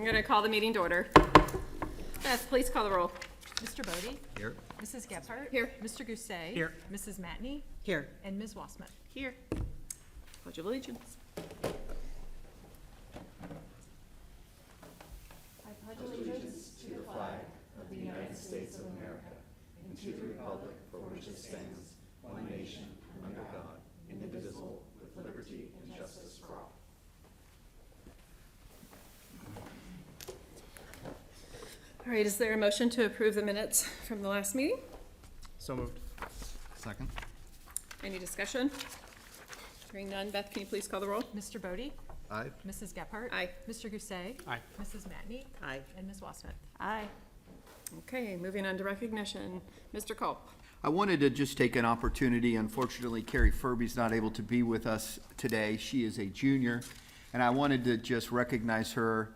I'm going to call the meeting to order. Beth, please call the roll. Mr. Bodie? Here. Mrs. Gephardt? Here. Mr. Gousset? Here. Mrs. Matney? Here. And Ms. Wassmuth? Here. Pledge of Allegiance. All right, is there a motion to approve the minutes from the last meeting? So moved. Second. Any discussion? Hearing none, Beth, can you please call the roll? Mr. Bodie? Aye. Mrs. Gephardt? Aye. Mr. Gousset? Aye. Mrs. Matney? Aye. And Ms. Wassmuth? Aye. Okay, moving on to recognition. Mr. Culp. I wanted to just take an opportunity. Unfortunately, Carrie Furby's not able to be with us today. She is a junior, and I wanted to just recognize her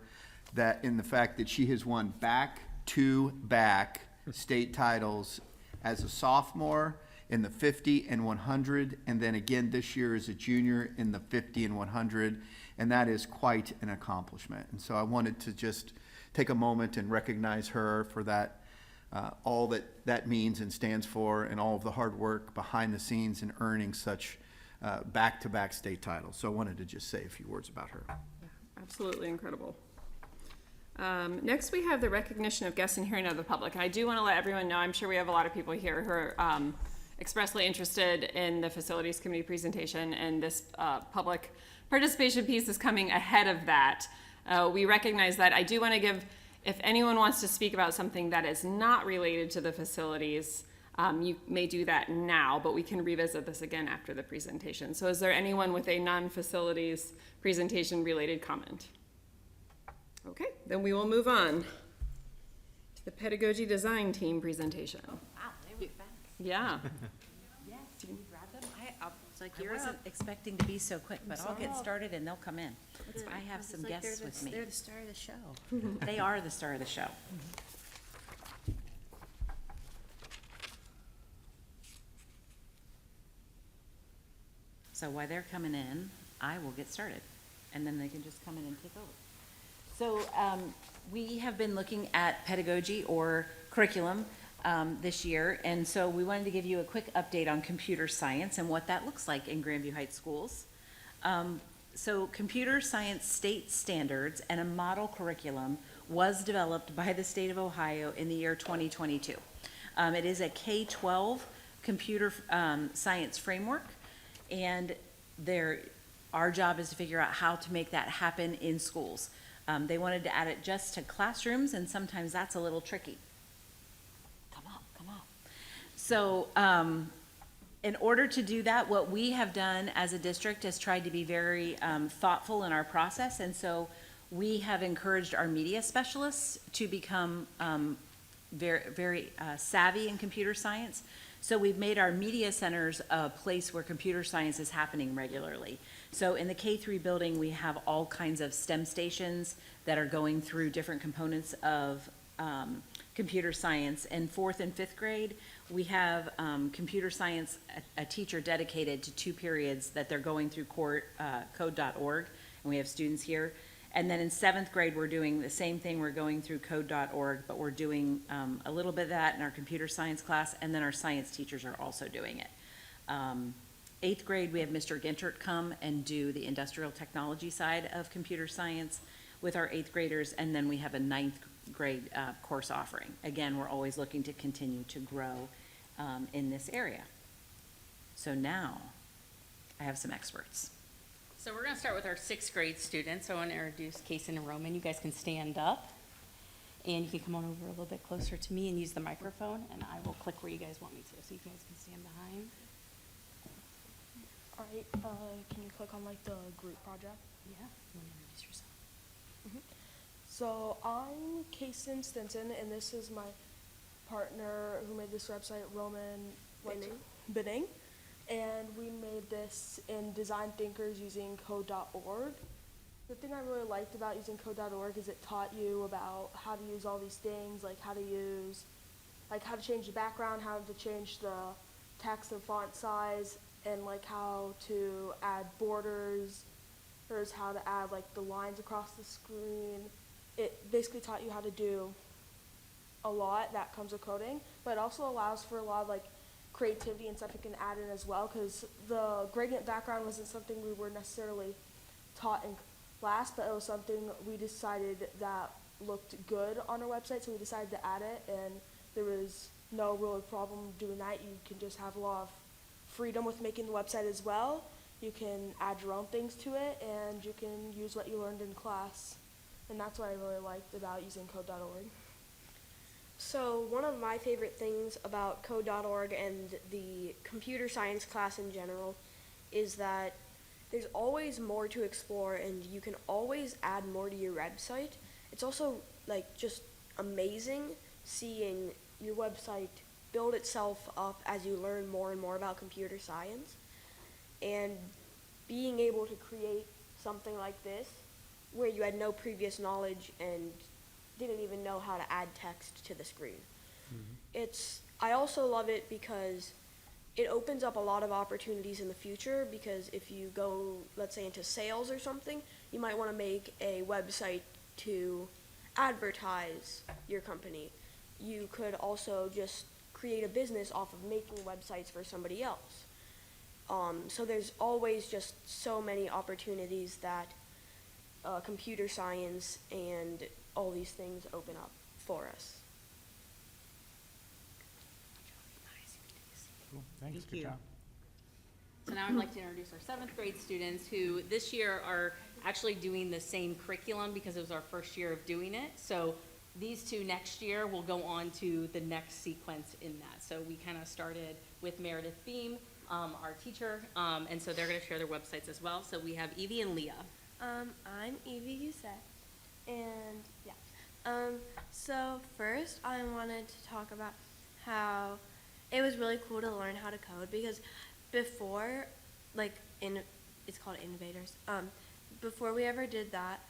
that in the fact that she has won back-to-back state titles as a sophomore in the 50 and 100, and then again this year as a junior in the 50 and 100, and that is quite an accomplishment. And so I wanted to just take a moment and recognize her for that, all that means and stands for, and all of the hard work behind the scenes in earning such back-to-back state titles. So I wanted to just say a few words about her. Absolutely incredible. Next, we have the recognition of guests and hearing of the public. And I do want to let everyone know, I'm sure we have a lot of people here who are expressly interested in the Facilities Committee presentation, and this public participation piece is coming ahead of that. We recognize that. I do want to give, if anyone wants to speak about something that is not related to the facilities, you may do that now, but we can revisit this again after the presentation. So is there anyone with a non-facilities presentation related comment? Okay, then we will move on to the pedagogy design team presentation. Wow, they were fast. Yeah. Yes, did you grab them? I was like, I you're wasn't up. expecting to be so quick, but I'll get started and they'll come in. I have some guests with me. They're the star of the show. They are the star of the show. So while they're coming in, I will get started, and then they can just come in and take over. So we have been looking at pedagogy or curriculum this year, and so we wanted to give you a quick update on computer science and what that looks like in Grandview Heights schools. So computer science state standards and a model curriculum was developed by the state of Ohio in the year 2022. It is a K-12 computer science framework, and our job is to figure out how to make that happen in schools. They wanted to add it just to classrooms, and sometimes that's a little tricky. Come on. So in order to do that, what we have done as a district is tried to be very thoughtful in our process, and so we have encouraged our media specialists to become very savvy in computer science. So we've made our media centers a place where computer science is happening regularly. So in the K-3 building, we have all kinds of STEM stations that are going through different components of computer science. In 4th and 5th grade, we have computer science, a teacher dedicated to 2 periods that they're going through code.org, and we have students here. And then in 7th grade, we're doing the same thing. We're going through code.org, but we're doing a little bit of that in our computer science class, and then our science teachers are also doing it. 8th grade, we have Mr. Gintert come and do the industrial technology side of computer science with our 8th graders, and then we have a 9th grade course offering. Again, we're always looking to continue to grow in this area. So now, I have some experts. So we're gonna start with our 6th grade students. I want to introduce Kason and Roman. You guys can stand up, and you can come on over a little bit closer to me and use the microphone, and I will click where you guys want me to, so you guys can stand behind. All right, can you click on like the group project? Yeah, you want to introduce yourself? So I'm Kason Stinson, and this is my partner who made this website, Roman Benning. And we made this in Design Thinkers using code.org. The thing I really liked about using code.org is it taught you about how to use all these things, like how to change the background, how to change the text and font size, and like how to add borders, or how to add like the lines across the screen. basically taught you how to do a lot that comes with coding, but it also allows for a lot of like creativity and stuff you can add in as well, because the gradient background wasn't something we were necessarily taught in class, but it was something we decided that looked good on our website, so we decided to add it, and there was no real problem doing that. You can just have a lot of freedom with making the website as well. You can add your own things to it, and you can use what you learned in class, and that's what I really liked about using code.org. So one of my favorite things about code.org and the computer science class in general is that there's always more to explore and you can always add more to your website. It's also like just amazing seeing your website build itself up as you learn more and more about computer science, and being able to create something like this where you had no previous knowledge and didn't even know how to add text to the screen. I also love it because it opens up a lot of opportunities in the future, because if you go, let's say, into sales or something, you might want to make a website to advertise your company. You could also just create a business off of making websites for somebody else. So there's always just so many opportunities that computer science and all these things open up for us. Cool, thanks, Thank good you. job. So now I'd like to introduce our 7th grade students who this year are actually doing the same curriculum because it was our first year of doing it. So these two next year will go on to the next sequence in that. So we kind of started with Meredith Beam, our teacher, and so they're going to share their websites as well. So we have Evie and Leah. I'm Evie Youssef, and yeah. So first I wanted to talk about how it was really cool to learn how to code, because before, it's called Innovators. Before we ever did that,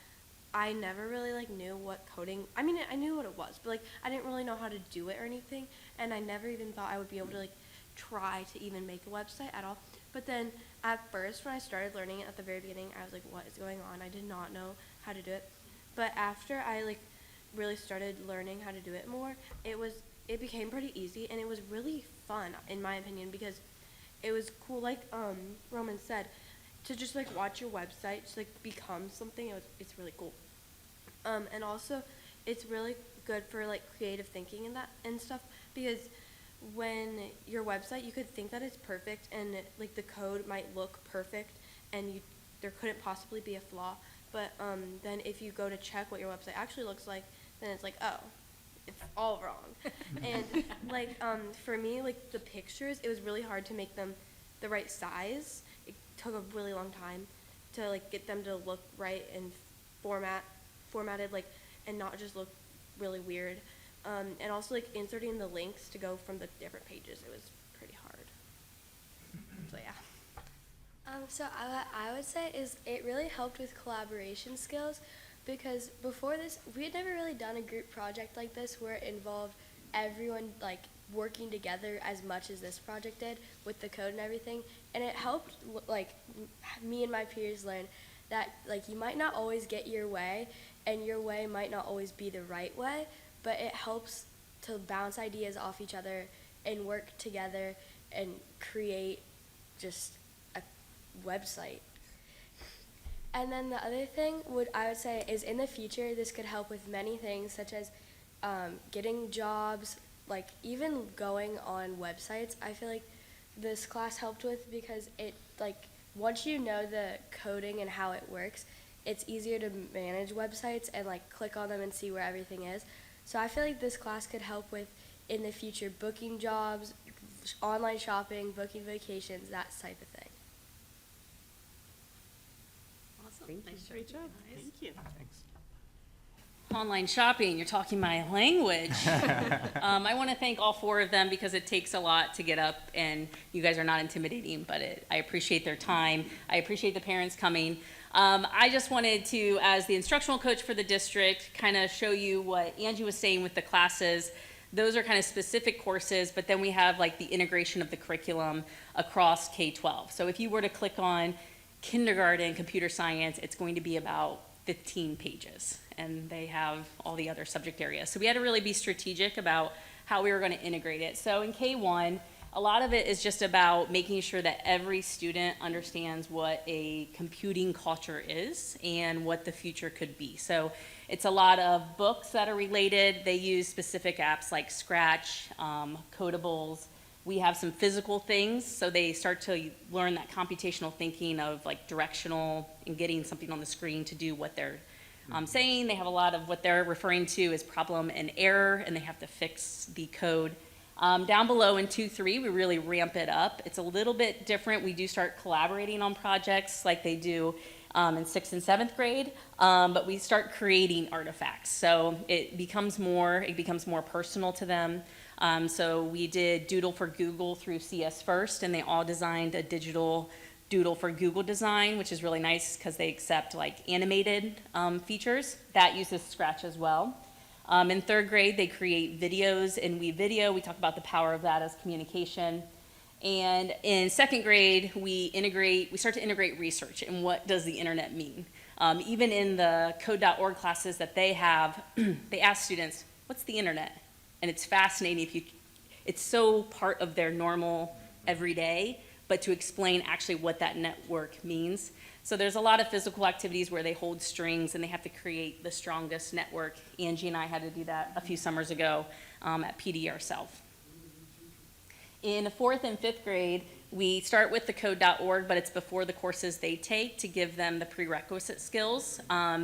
I never really knew what coding. I mean, I knew what it was, but I didn't really know how to do it or anything, and I never even thought I would be able to try to even make a website at all. But then at first, when I started learning it at the very beginning, I was like, what is going on? I did not know how to do it. But after I really started learning how to do it more, it became pretty easy, and it was really fun in my opinion, because it was cool, like Roman said, to just watch your website just become something. It's really cool. And also it's really good for creative thinking and stuff, because when your website, you could think that it's perfect, and the code might look perfect, and there couldn't possibly be a flaw, but then if you go to check what your website actually looks like, then it's oh, it's all wrong. And for me, the pictures, it was really hard to make them the right size. It took a really long time to get them to look right and formatted and not just look really weird. And also inserting the links to go from the different pages, it was pretty hard. So yeah. So I would say is it really helped with collaboration skills, because before this we had never really done a group project like this where it involved everyone working together as much as this project did with the code and everything, and it helped me and my peers learn that you might not always get your way, and your way might not always be the right way, but it helps to bounce ideas off each other and work together and create just a website. And then the other thing I would say is in the future this could help with many things, such as getting jobs, even going on websites. I feel this class helped with, because it once you know the coding and how it works, it's easier to manage websites and click on them and see where everything is. So I feel this class could help with, in the future, booking jobs, online shopping, booking vacations, that type of thing. Awesome. Nice Great job. guys. Thank you. Thanks. Online shopping, you're talking my language. I want to thank all 4 of them, because it takes a lot to get up, and you guys are not intimidating, but I appreciate their time. I appreciate the parents coming. I just wanted to, as the instructional coach for the district, kind of show you what Angie was saying with the classes. Those are kind of specific courses, but then we have the integration of the curriculum across K-12. So if you were to click on kindergarten computer science, it's going to be about 15 pages. and they have all the other subject areas. So we had to really be strategic about how we were going to integrate it. So in K1, a lot of it is just about making sure that every student understands what a computing culture is and what the future could be. So it's a lot of books that are related. They use specific apps like Scratch, Codables. We have some physical things, so they start to learn that computational thinking of like directional and getting something on the screen to do what they're saying. They have a lot of what they're referring to as problem and error, and they have to fix the code. Down below in 2-3, we really ramp it up. It's a little bit different. We do start collaborating on projects like they do in 6th and 7th grade, but we start creating artifacts. So it becomes more personal to them. So we did Doodle for Google through CS First, and they all designed a digital Doodle for Google design, which is really nice because they accept like animated features. That uses Scratch as well. In 3rd grade, they create videos in WeVideo. We talk about the power of that as communication. And in 2nd grade, we start to integrate research and what does the internet mean. Even in the code.org classes that they have, they ask students, what's the internet? And it's fascinating it's so part of their normal everyday, but to explain actually what that network means. So there's a lot of physical activities where they hold strings and they have to create the strongest network. Angie and I had to do that a few summers ago at PD ourselves. In 4th and 5th grade, we start with the code.org, but it's before the courses they take to give them the prerequisite skills.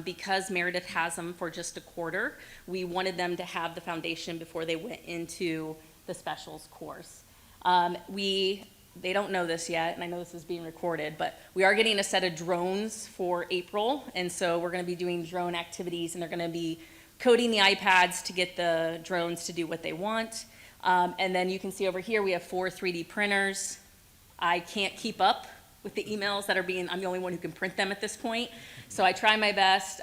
Because Meredith has them for just a quarter, we wanted them to have the foundation before they went into the specials course. They don't know this yet, and I know this is being recorded, but we are getting a set of drones for April, and so we're going to be doing drone activities, and they're going to be coding the iPads to get the drones to do what they want. And then you can see over here we have 4 3D printers. I can't keep up with the emails that are I'm the only one who can print them at this point, so I try my best.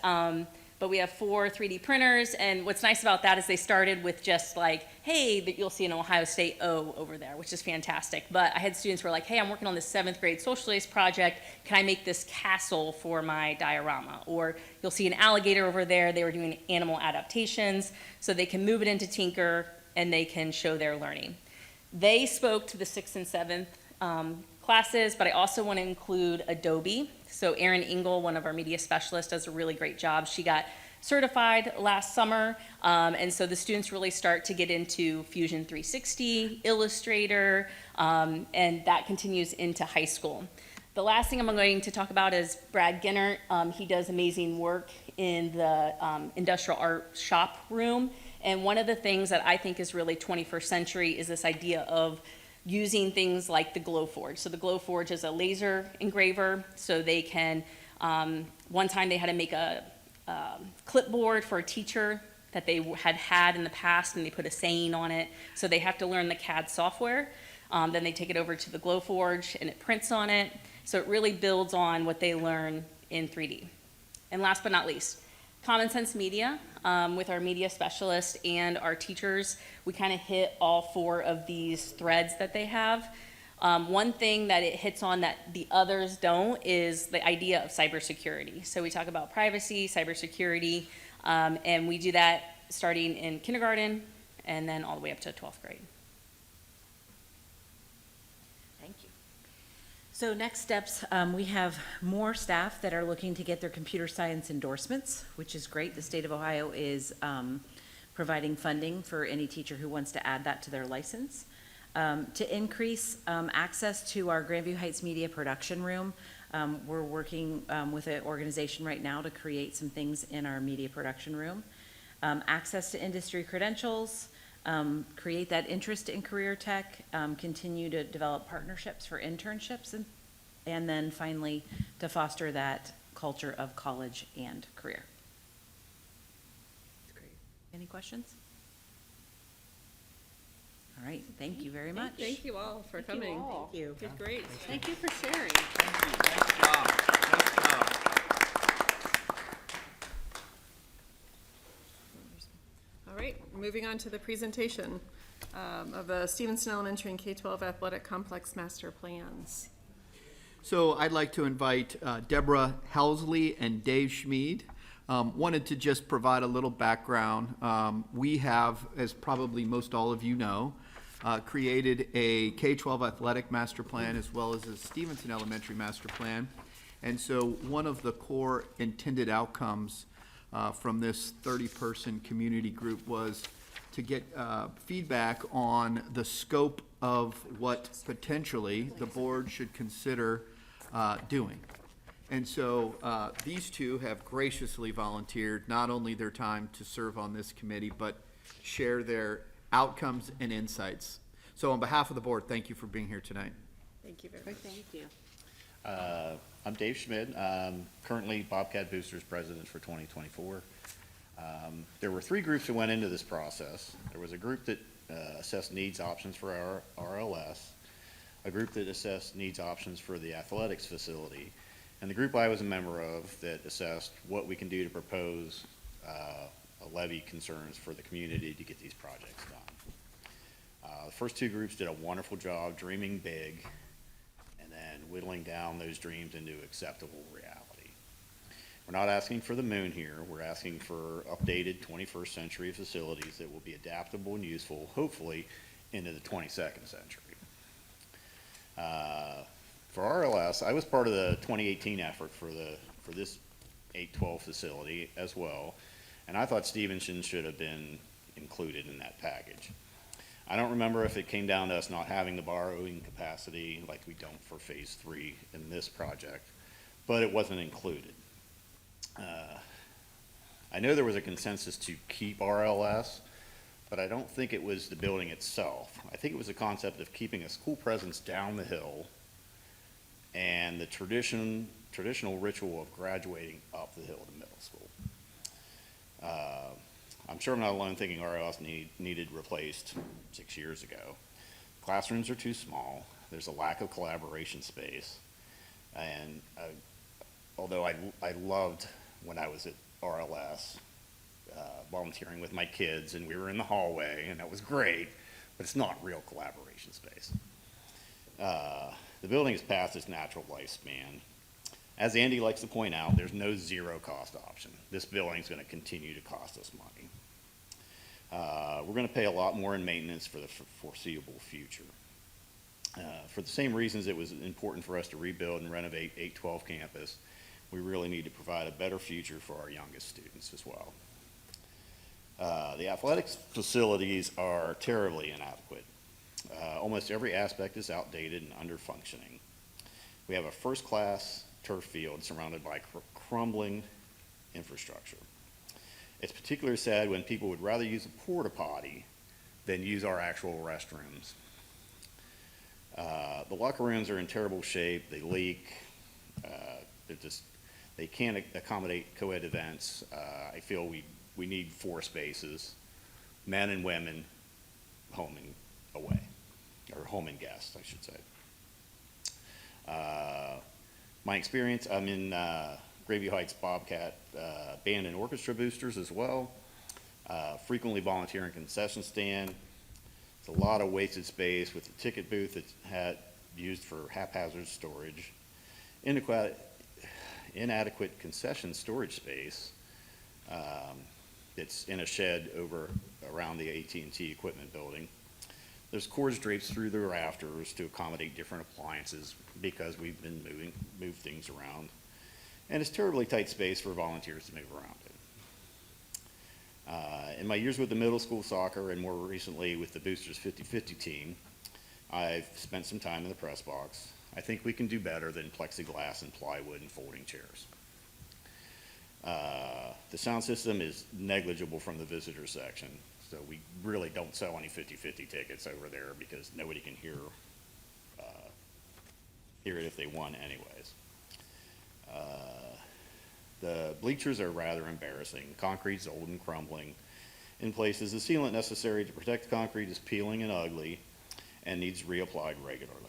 But we have 4 3D printers, and what's nice about that is they started with just like, hey, you'll see an Ohio State O over there, which is fantastic. But I had students who were like, hey, I'm working on this 7th grade socialist project. Can I make this castle for my diorama? Or you'll see an alligator over there. They were doing animal adaptations, so they can move it into Tinker, and they can show their learning. They spoke to the 6th and 7th classes, but I also want to include Adobe. So Erin Engel, one of our media specialists, does a really great job. She got certified last summer, and so the students really start to get into Fusion 360, Illustrator, and that continues into high school. The last thing I'm going to talk about is Brad Ginnert. He does amazing work in the industrial art shop room, and one of the things that I think is really 21st century is this idea of using things like the Glowforge. So the Glowforge is a laser engraver, so they can, one time they had to make a clipboard for a teacher that they had in the past, and they put a saying on it, so they have to learn the CAD software. Then they take it over to the Glowforge, and it prints on it, so it really builds on what they learn in 3D. And last but not least, Common Sense Media, with our media specialist and our teachers, we kind of hit all 4 of these threads that they have. One thing that it hits on that the others don't is the idea of cybersecurity. So we talk about privacy, cybersecurity, and we do that starting in kindergarten and then all the way up to 12th grade. Thank you. So next steps, we have more staff that are looking to get their computer science endorsements, which is great. The state of Ohio is providing funding for any teacher who wants to add that to their license. To increase access to our Grandview Heights Media Production Room, we're working with an organization right now to create some things in our media production room. Access to industry credentials, create that interest in career tech, continue to develop partnerships for internships, and then finally to foster that culture of college and career. That's great. Any questions? All right, thank you very much. Thank you all for coming. Thank you. Did great. Thank you for sharing. Nice job. Nice job. All right, moving on to the presentation of the Stevenson Elementary and K-12 Athletic Complex Master Plans. So I'd like to invite Deborah Helsley and Dave Schmid Wanted to just provide a little background. We have, as probably most all of you know, created a K-12 athletic master plan as well as a Stevenson Elementary master plan. And so one of the core intended outcomes from this 30-person community group was to get feedback on the scope of what potentially the board should consider doing. And so these two have graciously volunteered not only their time to serve on this committee, but share their outcomes and insights. So on behalf of the board, thank you for being here tonight. Thank you very much. Thank you. I'm Dave Schmidt. I'm currently Bobcat Boosters President for 2024. There were 3 groups that went into this process. There was a group that assessed needs options for our RLS, a group that assessed needs options for the athletics facility, and the group I was a member of that assessed what we can do to propose levy concerns for the community to get these projects done. The first 2 groups did a wonderful job dreaming big and then whittling down those dreams into acceptable reality. We're not asking for the moon here. We're asking for updated 21st century facilities that will be adaptable and useful, hopefully, into the 22nd century. For RLS, I was part of the 2018 effort for this 812 facility as well, and I thought Stevenson should have been included in that package. I don't remember if it came down to us not having the borrowing capacity like we don't for phase 3 in this project, but it wasn't included. I know there was a consensus to keep RLS, but I don't think it was the building itself. I think it was a concept of keeping a school presence down the hill and the traditional ritual of graduating up the hill to middle school. I'm sure I'm not alone thinking RLS needed replaced 6 years ago. Classrooms are too small. There's a lack of collaboration space. And although I loved when I was at RLS, volunteering with my kids, and we were in the hallway, and that was great, but it's not real collaboration space. The building has passed its natural lifespan. As Andy likes to point out, there's no zero cost option. This building is going to continue to cost us money. We're going to pay a lot more in maintenance for the foreseeable future. For the same reasons it was important for us to rebuild and renovate 812 campus, we really need to provide a better future for our youngest students as well. The athletics facilities are terribly inadequate. Almost every aspect is outdated and under-functioning. We have a first-class turf field surrounded by crumbling infrastructure. It's particularly sad when people would rather use a porta potty than use our actual restrooms. The locker rooms are in terrible shape. They leak. They can't accommodate co-ed events. I feel we need 4 spaces, men and women, home and away, or home and guests, I should say. My experience, I'm in Gravy Heights Bobcat Band and Orchestra Boosters as well. Frequently volunteering concession stand. It's a lot of wasted space with the ticket booth that's used for haphazard storage. Inadequate concession storage space that's in a shed around the AT&T equipment building. There's cords draped through the rafters to accommodate different appliances because we've been moved things around. And it's terribly tight space for volunteers to move around in. In my years with the middle school soccer and more recently with the Boosters 50-50 team, I've spent some time in the press box. I think we can do better than plexiglass and plywood and folding chairs. The sound system is negligible from the visitor section, so we really don't sell any 50-50 tickets over there because nobody can hear it if they want anyways. The bleachers are rather embarrassing. Concrete's old and crumbling. In places, the sealant necessary to protect the concrete is peeling and ugly and needs reapplied regularly.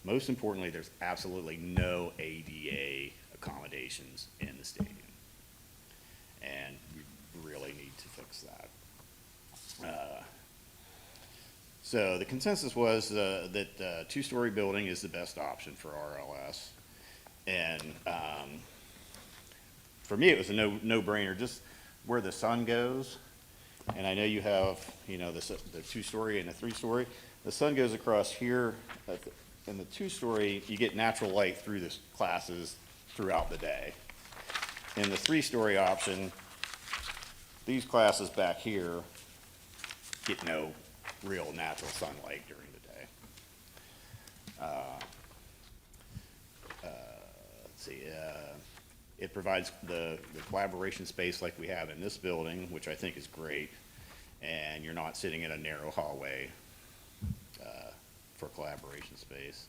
Most importantly, there's absolutely no ADA accommodations in the stadium. And we really need to fix that. So the consensus was that 2-story building is the best option for RLS. And for me, it was a no-brainer, just where the sun goes. And I know you have, you know, the 2-story and the 3-story. The sun goes across here, in the 2-story, you get natural light through the classes throughout the day. In the 3-story option, these classes back here get no real natural sunlight during the day. Let's see, it provides the collaboration space like we have in this building, which I think is great, and you're not sitting in a narrow hallway for collaboration space.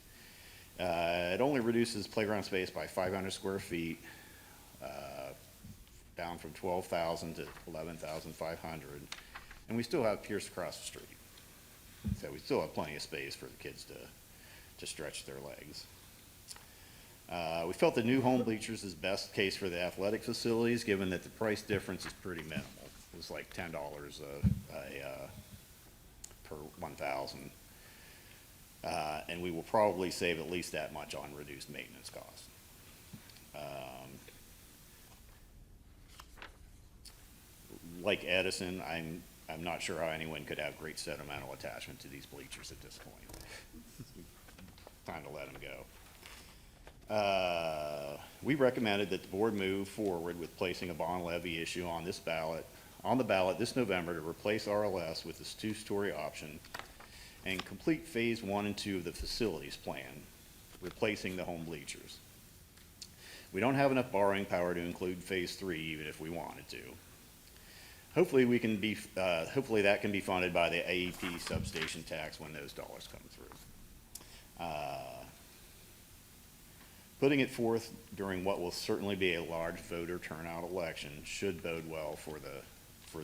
It only reduces playground space by 500 square feet, down from 12,000 to 11,500, and we still have Pierce across the street. So we still have plenty of space for the kids to stretch their legs. We felt the new home bleachers is best case for the athletic facilities, given that the price difference is pretty minimal. It was like $10 per 1,000. And we will probably save at least that much on reduced maintenance costs. Like Edison, I'm not sure how anyone could have great sentimental attachment to these bleachers at this point. Time to let them go. We recommended that the board move forward with placing a bond levy issue on the ballot this November to replace RLS with this 2-story option and complete phase 1 and 2 of the facilities plan, replacing the home bleachers. We don't have enough borrowing power to include phase 3, even if we wanted to. Hopefully that can be funded by the AEP substation tax when those dollars come through. Putting it forth during what will certainly be a large voter turnout election should bode well for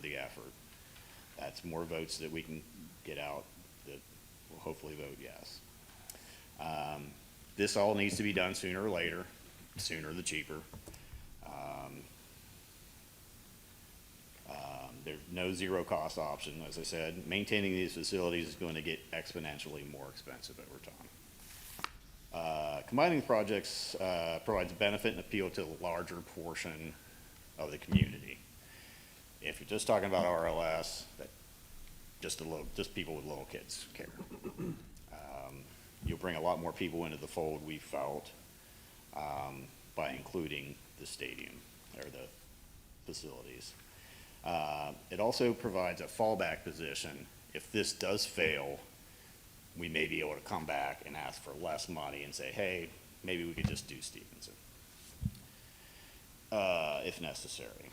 the effort. That's more votes that we can get out that will hopefully vote yes. This all needs to be done sooner or later. Sooner the cheaper. There's no zero cost option. As I said, maintaining these facilities is going to get exponentially more expensive over time. Combining the projects provides benefit and appeal to a larger portion of the community. If you're just talking about RLS, just people with little kids care. You'll bring a lot more people into the fold, we felt, by including the stadium or the facilities. It also provides a fallback position. If this does fail, we may be able to come back and ask for less money and say, hey, maybe we could just do Stevenson, if necessary.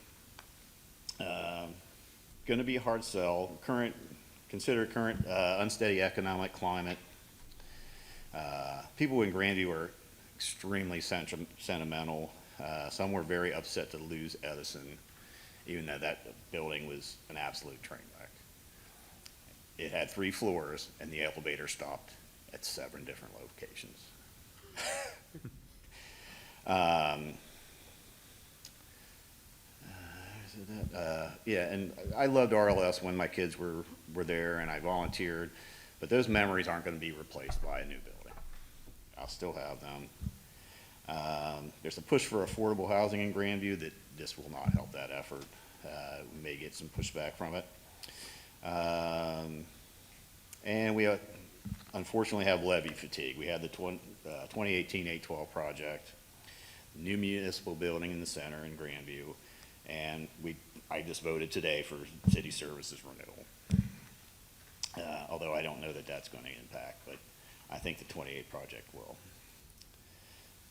Going to be a hard sell. Consider current unsteady economic climate. People in Grandview are extremely sentimental. Some were very upset to lose Edison, even though that building was an absolute train wreck. It had 3 floors, and the elevator stopped at 7 different locations. Yeah, and I loved RLS when my kids were there, and I volunteered, but those memories aren't going to be replaced by a new building. I'll still have them. There's a push for affordable housing in Grandview that this will not help that effort. We may get some pushback from it. And we unfortunately have levy fatigue. We had the 2018 812 project, new municipal building in the center in Grandview, and I just voted today for city services renewal. Although I don't know that that's going to impact, but I think the 28 project will.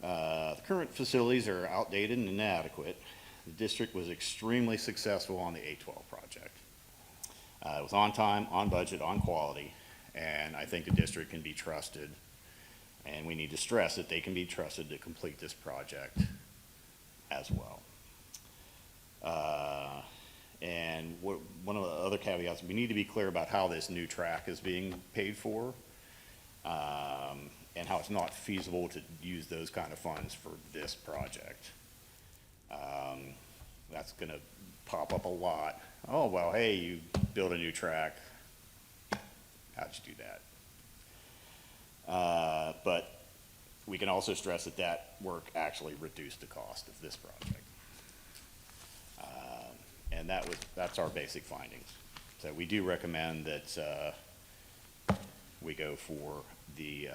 The current facilities are outdated and inadequate. The district was extremely successful on the 812 project. It was on time, on budget, on quality, and I think the district can be trusted, and we need to stress that they can be trusted to complete this project as well. And one of the other caveats, we need to be clear about how this new track is being paid for, and how it's not feasible to use those kind of funds for this project. That's going to pop up a lot. Oh, well, hey, you build a new track. How'd you do that? But we can also stress that work actually reduced the cost of this project. And that's our basic findings. So we do recommend that we go for the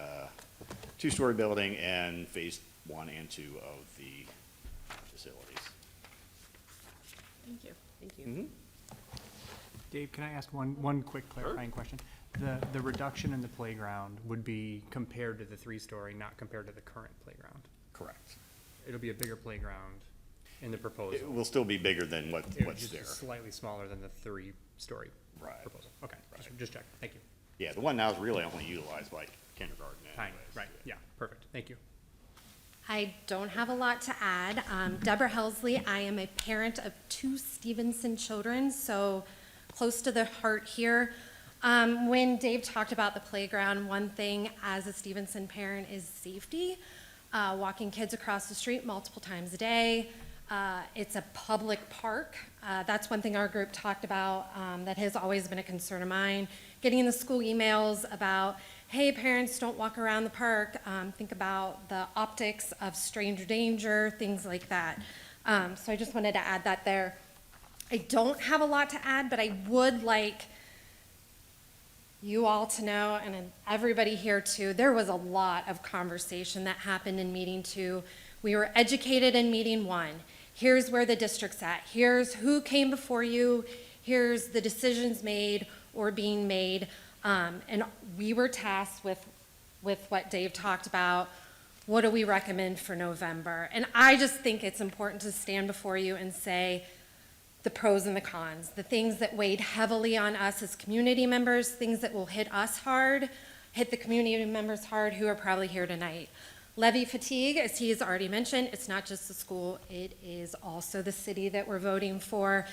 two-story building and phase 1 and 2 of the facilities. Thank you. Thank you. Mhm. Dave, can I ask one quick clarifying question? The reduction in the playground would be compared to the 3-story, not compared to the current playground. Correct. It'll be a bigger playground in the It proposal. will still be bigger than what's Just there. slightly smaller than the 3-story Right. proposal. Okay, Right. just check. Thank you. Yeah, the one now is really only utilized by kindergarten Tiny, anyways. right, yeah, perfect. Thank you. I don't have a lot to add. Deborah Helsley, I am a parent of 2 Stevenson children, so close to the heart here. When Dave talked about the playground, one thing as a Stevenson parent is safety. Walking kids across the street multiple times a day. It's a public park. That's one thing our group talked about that has always been a concern of mine. Getting in the school emails about, hey, parents, don't walk around the park. Think about the optics of stranger danger, things like that. So I just wanted to add that there. I don't have a lot to add, but I would like you all to know, and everybody here too, there was a lot of conversation that happened in meeting 2. We were educated in meeting 1. Here's where the district's at. Here's who came before you. Here's the decisions made or being made. And we were tasked with what Dave talked about. What do we recommend for November? And I just think it's important to stand before you and say the pros and the cons, the things that weighed heavily on us as community members, things that will hit us hard, hit the community members hard who are probably here tonight. Levy fatigue, as he has already mentioned, it's not just the school, it is also the city that we're voting for.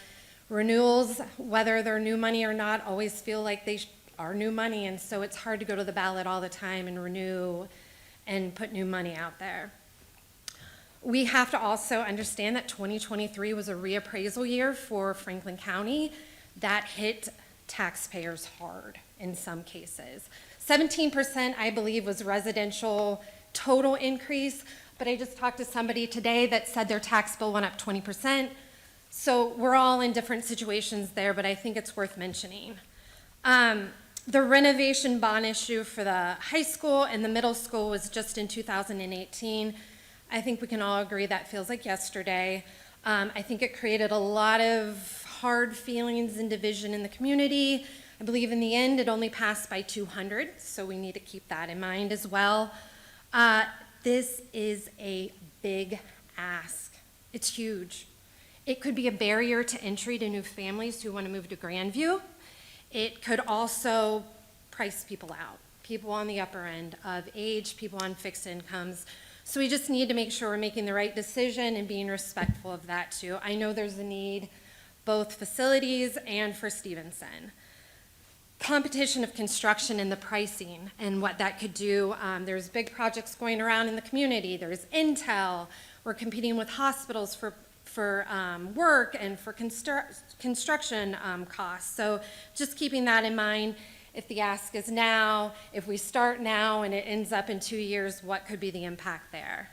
Renewals, whether they're new money or not, always feel like they are new money, and so it's hard to go to the ballot all the time and renew and put new money out there. We have to also understand that 2023 was a reappraisal year for Franklin County. That hit taxpayers hard in some cases. 17%, I believe, was residential total increase, but I just talked to somebody today that said their tax bill went up 20%. So we're all in different situations there, but I think it's worth mentioning. The renovation bond issue for the high school and the middle school was just in 2018. I think we can all agree that feels like yesterday. I think it created a lot of hard feelings and division in the community. I believe in the end it only passed by 200, so we need to keep that in mind as well. This is a big ask. It's huge. It could be a barrier to entry to new families who want to move to Grandview. It could also price people out, people on the upper end of age, people on fixed incomes. So we just need to make sure we're making the right decision and being respectful of that too. I know there's a need both facilities and for Stevenson. Competition of construction and the pricing and what that could do. There's big projects going around in the community. There's Intel. We're competing with hospitals for work and for construction costs. So just keeping that in mind. If the ask is now, if we start now and it ends up in 2 years, what could be the impact there?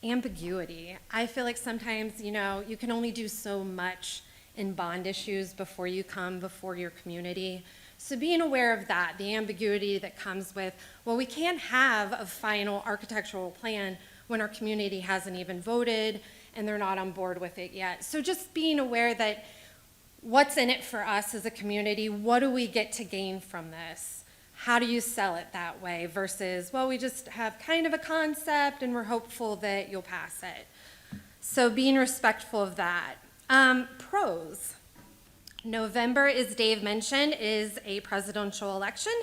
Ambiguity. I feel like sometimes, you can only do so much in bond issues before you come before your community. So being aware of that, the ambiguity that comes with, well, we can't have a final architectural plan when our community hasn't even voted and they're not on board with it yet. So just being aware that what's in it for us as a community, what do we get to gain from this? How do you sell it that way versus, well, we just have kind of a concept and we're hopeful that you'll pass it. So being respectful of that. Pros. November, as Dave mentioned, is a presidential election.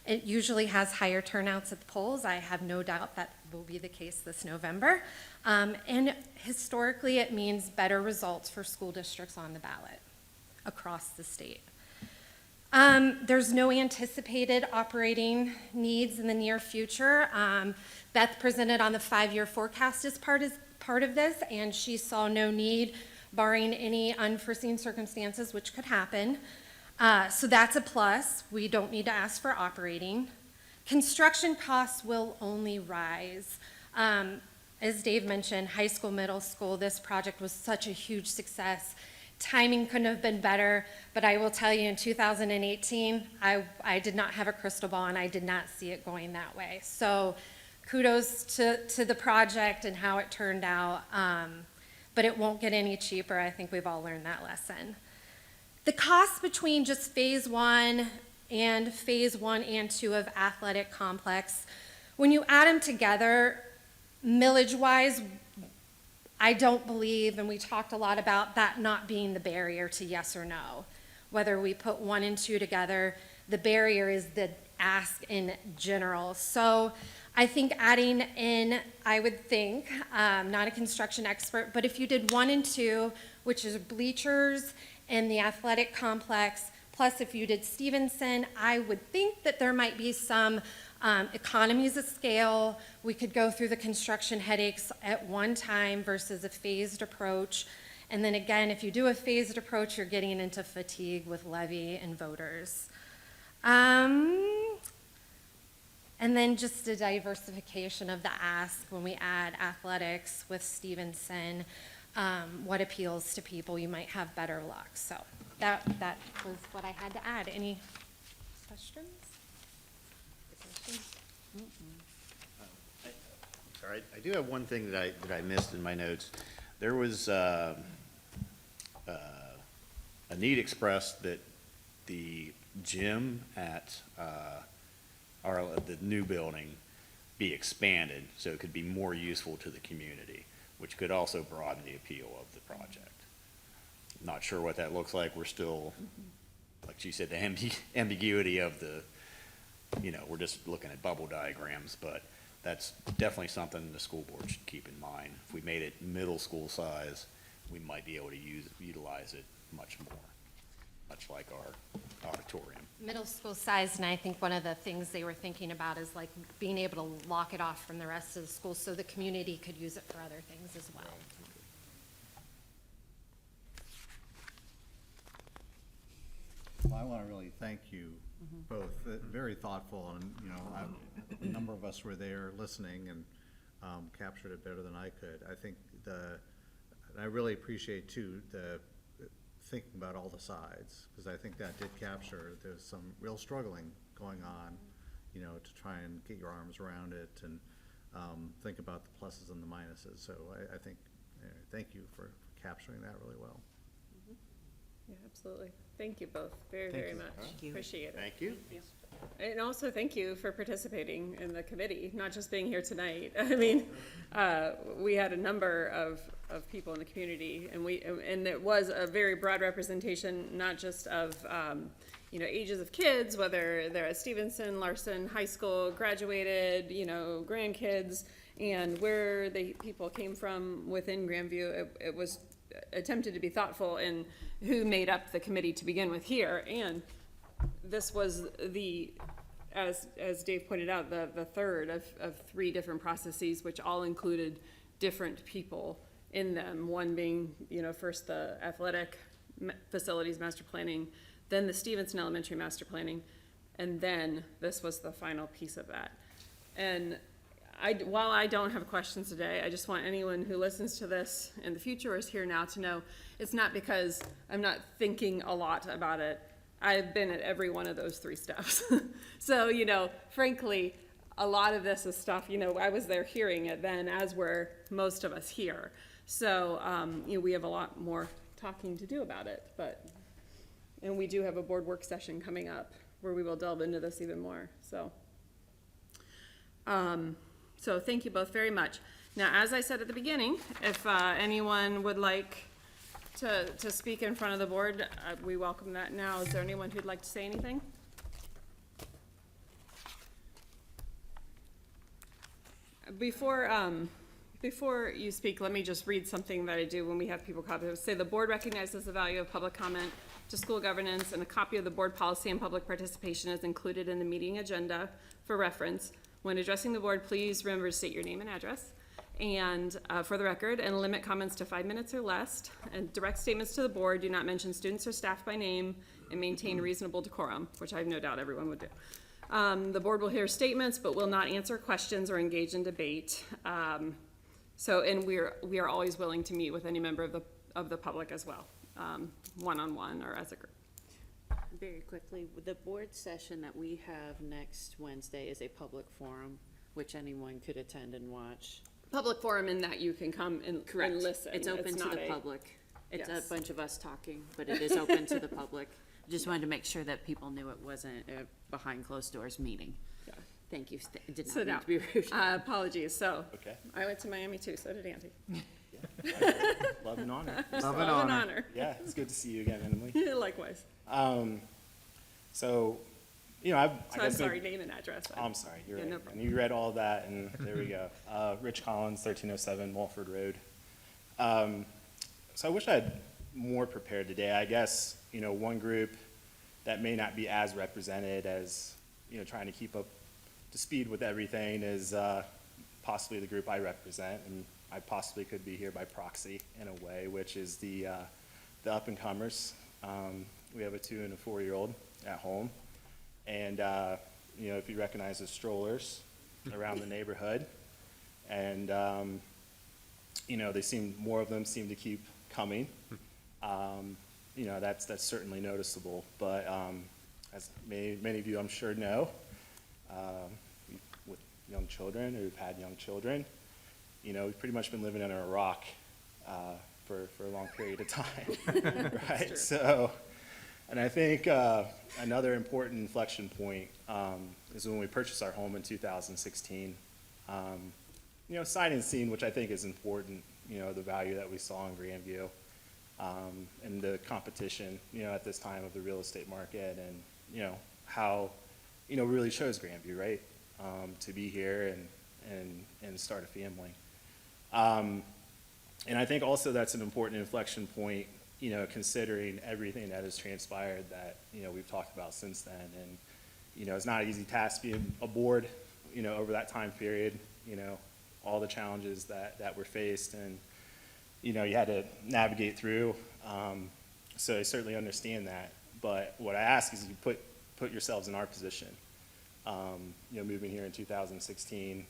It usually has higher turnouts at the polls. I have no doubt that will be the case this November. And historically, it means better results for school districts on the ballot across the state. There's no anticipated operating needs in the near future. Beth presented on the 5-year forecast as part of this, and she saw no need, barring any unforeseen circumstances, which could happen. So that's a plus. We don't need to ask for operating. Construction costs will only rise. as Dave mentioned, high school, middle school, this project was such a huge success. Timing couldn't have been better, but I will tell you in 2018, I did not have a crystal ball and I did not see it going that way. So kudos to the project and how it turned out, but it won't get any cheaper. I think we've all learned that lesson. The cost between just phase 1 and 2 of athletic complex, when you add them together, millage-wise, I don't believe, and we talked a lot about that not being the barrier to yes or no. Whether we put 1 and 2 together, the barrier is the ask in general. So I think adding in, I would think, not a construction expert, but if you did 1 and 2, which is bleachers and the athletic complex, plus if you did Stevenson, I would think that there might be some economies of scale. We could go through the construction headaches at one time versus a phased approach. And then again, if you do a phased approach, you're getting into fatigue with levy and voters. And then just a diversification of the ask when we add athletics with Stevenson, what appeals to people, you might have better luck. So that was what I had to add. Any questions? Sorry, I do have one thing that I missed in my notes. There was a need expressed that the gym at the new building be expanded so it could be more useful to the community, which could also broaden the appeal of the project. Not sure what that looks like. We're still, like she said, the ambiguity of the, we're just looking at bubble diagrams, but that's definitely something the school board should keep in mind. If we made it middle school size, we might be able to utilize it much more, much like our auditorium. Middle school size, and I think one of the things they were thinking about is like being able to lock it off from the rest of the school so the community could use it for other things as well. Well, I want to really thank you both. Very thoughtful, and a number of us were there listening and captured it better than I could. I think and I really appreciate too the thinking about all the sides, because I think that did capture there's some real struggling going on, to try and get your arms around it and think about the pluses and the minuses. So I think thank you for capturing that really well. Yeah, absolutely. Thank you both very much. Thank you. Appreciate it. Thank you. And also thank you for participating in the committee, not just being here tonight. I mean, we had a number of people in the community, and it was a very broad representation, not just of ages of kids, whether they're at Stevenson, Larson High School, graduated, grandkids, and where the people came from within Grandview. It was attempted to be thoughtful in who made up the committee to begin with here, and this was as Dave pointed out, the third of 3 different processes, which all included different people in them. One being, first the athletic facilities master planning, then the Stevenson Elementary master planning, and then this was the final piece of that. And while I don't have questions today, I just want anyone who listens to this in the future or is here now to know it's not because I'm not thinking a lot about it. I've been at every one of those 3 steps. So, frankly, a lot of this is stuff, I was there hearing it then, as were most of us here. So, we have a lot more talking to do about it, and we do have a board work session coming up where we will delve into this even more. So thank you both very much. Now, as I said at the beginning, if anyone would like to speak in front of the board, we welcome that now. Is there anyone who'd like to say anything? Before you speak, let me just read something that I do when we have people comment. Say the board recognizes the value of public comment to school governance, and a copy of the board policy and public participation is included in the meeting agenda for reference. When addressing the board, please remember to state your name and address, and for the record, and limit comments to 5 minutes or less, and direct statements to the board. Do not mention students or staff by name, and maintain reasonable decorum, which I have no doubt everyone would do. The board will hear statements, but will not answer questions or engage in debate. So, and we are always willing to meet with any member of the public as well, one-on-one or as a group. Very quickly, the board session that we have next Wednesday is a public forum, which anyone could attend and watch. Public forum in that you can come and listen. It's open to not the a- public. It's Yes. a bunch of us talking, but it is open to the public. Just wanted to make sure that people knew it wasn't a behind closed doors meeting. Yeah. Thank you. Did not So mean now, to be rude. apologies, so. Okay. I went to Miami too, so did Andy. Love and honor. Love Love and honor. Yeah, it's good to see you again, Emily. Likewise. So, you know, I So I'm guess sorry, maybe- name and address. I'm sorry, you're Yeah, no right. problem. And you read all that, and there we go. Rich Collins, 1307 Mulford Road. So I wish I had more prepared today. I guess, you know, one group that may not be as represented as, you know, trying to keep up to speed with everything is possibly the group I represent, and I possibly could be here by proxy in a way, which is the up-and-comers. We have a 2- and a 4-year-old at home. And, you know, if you recognize the strollers around the neighborhood, and, you know, more of them seem to keep coming. You know, that's certainly noticeable. But as many of you, I'm sure, know, with young children or who've had young children, you know, we've pretty much been living under a rock for a long period of time, right? So, and I think another important inflection point is when we purchased our home in 2016. You know, sight and scene, which I think is important, you know, the value that we saw in Grandview, and the competition, you know, at this time of the real estate market, and, you know, how, you know, really chose Grandview, right? To be here and start a family. And I think also that's an important inflection point, you know, considering everything that has transpired that, you know, we've talked about since then. And, you know, it's not an easy task being a board, you know, over that time period, you know, all the challenges that were faced and, you know, you had to navigate through. So I certainly understand that. But what I ask is you put yourselves in our position. You know, moving here in 2016,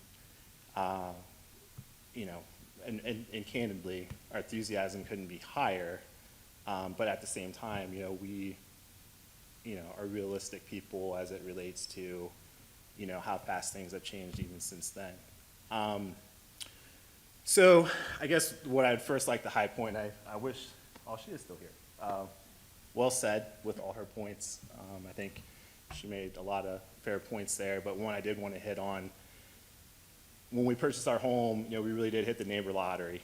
you know, and candidly, our enthusiasm couldn't be higher. But at the same time, you know, we, you know, are realistic people as it relates to, you know, how fast things have changed even since then. So I guess what I'd first like to high point, I wish, oh, she is still here. Well said with all her points. I think she made a lot of fair points there, but one I did want to hit on, when we purchased our home, you know, we really did hit the neighbor lottery.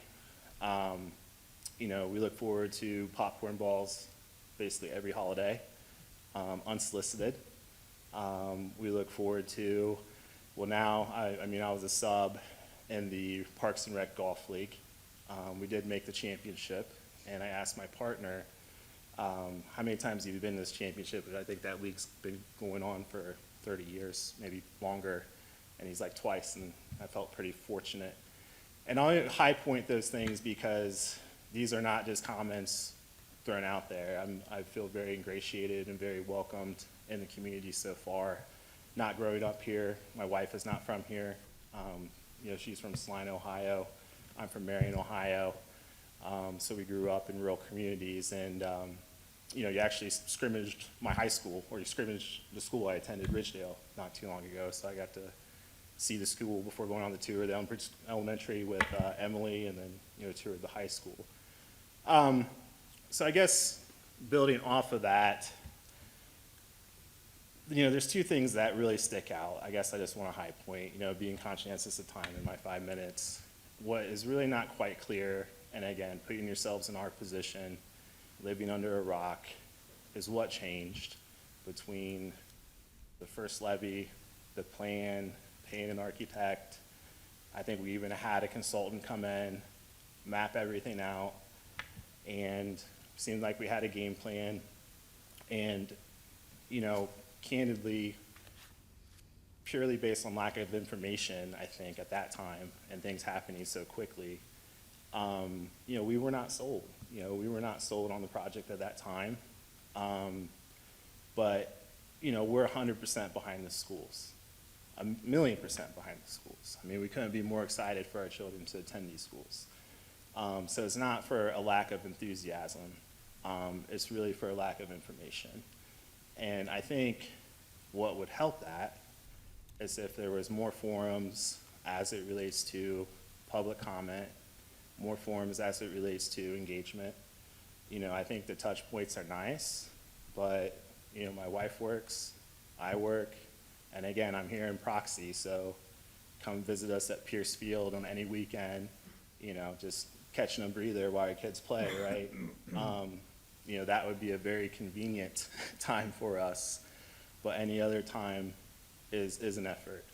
You know, we look forward to popcorn balls basically every holiday, unsolicited. We look forward to, well now, I mean, I was a sub in the Parks and Rec Golf League. We did make the championship, and I asked my partner, how many times have you been to this championship? And I think that league's been going on for 30 years, maybe longer. And he's like, twice, and I felt pretty fortunate. And I'll high point those things because these are not just comments thrown out there. I feel very ingratiated and very welcomed in the community so far. Not growing up here, my wife is not from here. You know, she's from Saline, Ohio. I'm from Marion, Ohio. So we grew up in rural communities, and you know, you actually scrimmaged my high school, or you scrimmaged the school I attended, Ridgedale, not too long ago. So I got to see the school before going on the tour of the elementary with Emily, and then, you know, toured the high school. So I guess building off of that, you know, there's two things that really stick out. I guess I just want to high point, you know, being conscientious of time in my 5 minutes. What is really not quite clear, and again, putting yourselves in our position, living under a rock, is what changed between the first levy, the plan, paying an architect. I think we even had a consultant come in, map everything out, and seemed like we had a game plan. And, you know, candidly, purely based on lack of information, I think, at that time, and things happening so quickly, you know, we were not sold. You know, we were not sold on the project at that time. But, you know, we're 100% behind the schools. 1,000,000% behind the schools. I mean, we couldn't be more excited for our children to attend these schools. So it's not for a lack of enthusiasm. It's really for a lack of information. And I think what would help that is if there was more forums as it relates to public comment, more forums as it relates to engagement. You know, I think the touch points are nice, but, you know, my wife works, I work, and again, I'm here in proxy, so come visit us at Pierce Field on any weekend, you know, just catching a breather while your kids play, right? You know, that would be a very convenient time for us, but any other time is an effort.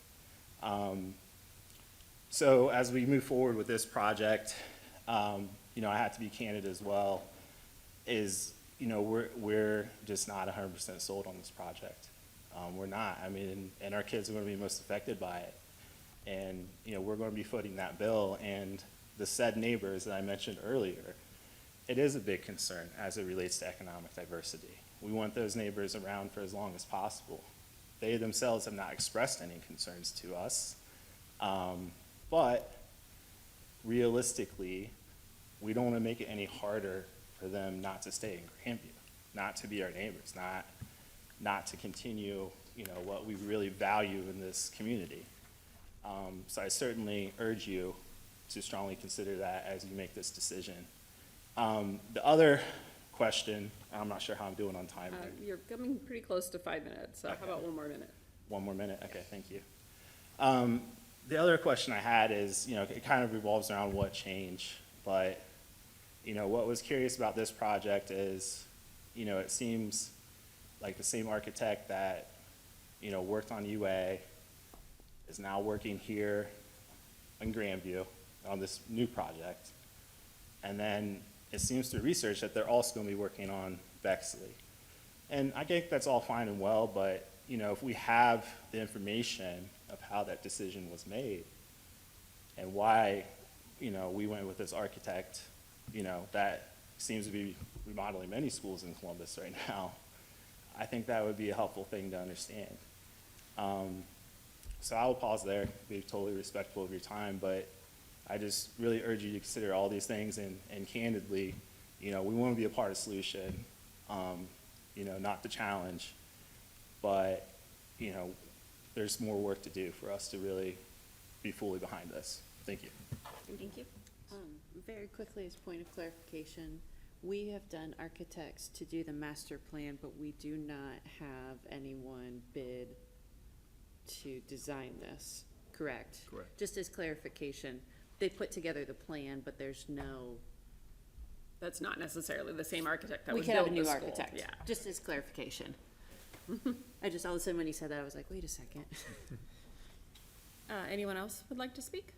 So as we move forward with this project, you know, I have to be candid as well, you know, we're just not 100% sold on this project. We're not. I mean, and our kids are going to be most affected by it. And, you know, we're going to be footing that bill. And the said neighbors that I mentioned earlier, it is a big concern as it relates to economic diversity. We want those neighbors around for as long as possible. They themselves have not expressed any concerns to us. But realistically, we don't want to make it any harder for them not to stay in Grandview, not to be our neighbors, not to continue, you know, what we really value in this community. So I certainly urge you to strongly consider that as you make this decision. The other question, I'm not sure how I'm doing on time here. You're coming pretty close to 5 minutes, so Okay. how about one more minute? One more minute? Okay, thank you. The other question I had is, you know, it kind of revolves around what changed, but, you know, what was curious about this project is, you know, it seems like the same architect that, you know, worked on UA is now working here in Grandview on this new project. And then it seems through research that they're also going to be working on Bexley. And I think that's all fine and well, but, you know, if we have the information of how that decision was made and why, you know, we went with this architect, you know, that seems to be remodeling many schools in Columbus right now, I think that would be a helpful thing to understand. So I will pause there, be totally respectful of your time, but I just really urge you to consider all these things and candidly, you know, we want to be a part of the solution, you know, not the challenge, but, you know, there's more work to do for us to really be fully behind this. Thank you. Thank you. Very quickly, as a point of clarification, we have done architects to do the master plan, but we do not have anyone bid to design this, correct? Correct. Just as clarification, they put together the plan, but there's no, That's not necessarily the same architect that we would could have build a the new school. architect, Yeah. just as clarification. I just, all of a sudden when he said that, I was like, wait a second. Anyone else would like to speak?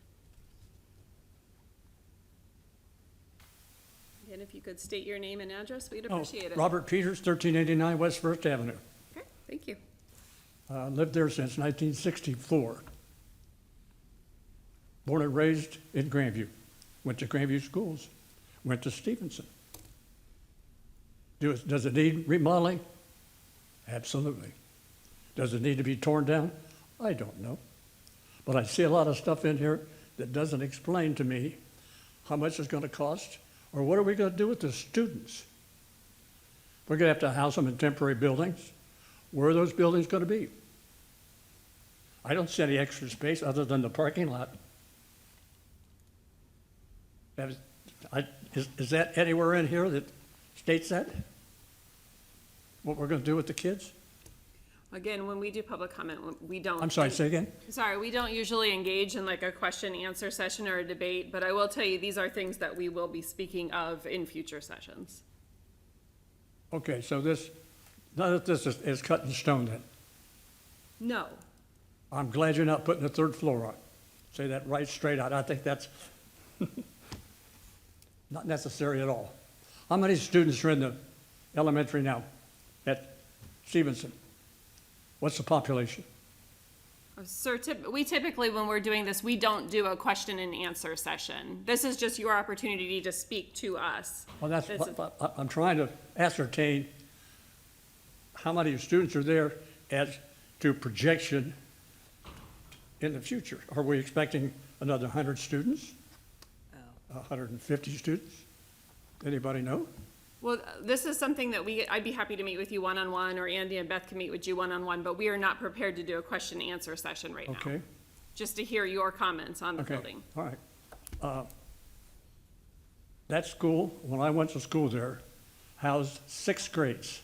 Again, if you could state your name and address, we'd appreciate it. Robert Peters, 1389 West First Avenue. Okay, thank you. Lived there since 1964. Born and raised in Grandview. Went to Grandview schools. Went to Stevenson. Does it need remodeling? Absolutely. Does it need to be torn down? I don't know. But I see a lot of stuff in here that doesn't explain to me how much it's going to cost or what are we going to do with the students. We're going to have to house them in temporary buildings. Where are those buildings going to be? I don't see any extra space other than the parking lot. Is that anywhere in here that states that? What we're going to do with the kids? Again, when we do public comment, we don't. I'm sorry, say again? Sorry, we don't usually engage in like a question answer session or a debate, but I will tell you, these are things that we will be speaking of in future sessions. Okay, so none of this is cut in stone then. No. I'm glad you're not putting a third floor on. Say that right straight out. I think that's not necessary at all. How many students are in the elementary now at Stevenson? What's the population? Sir, we typically, when we're doing this, we don't do a question and answer session. This is just your opportunity to speak to us. Well, that's This is- I'm trying to ascertain how many students are there as to projection in the future? Are we expecting another 100 students? 150 students? Anybody know? Well, this is something that I'd be happy to meet with you one-on-one, or Andy and Beth can meet with you one-on-one, but we are not prepared to do a question and answer session right now. Okay, Just to hear your comments on the okay, building. all right. That school, when I went to school there, housed 6 grades.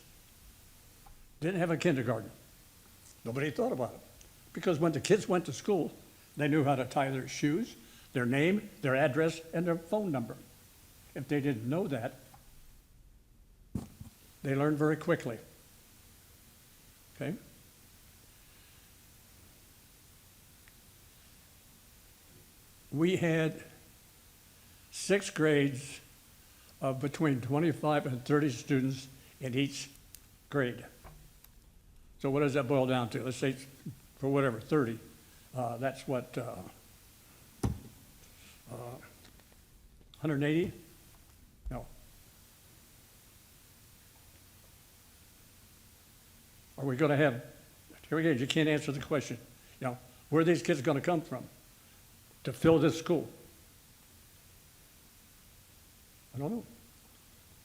Didn't have a kindergarten. Nobody thought about it. Because when the kids went to school, they knew how to tie their shoes, their name, their address, and their phone number. If they didn't know that, they learned very quickly. Okay? We had 6 grades of between 25 and 30 students in each grade. So what does that boil down to? Let's say, for whatever, 30. That's what, 180? No. Are we gonna have, here again, you can't answer the question. You know, where are these kids gonna come from to fill this school? I don't know.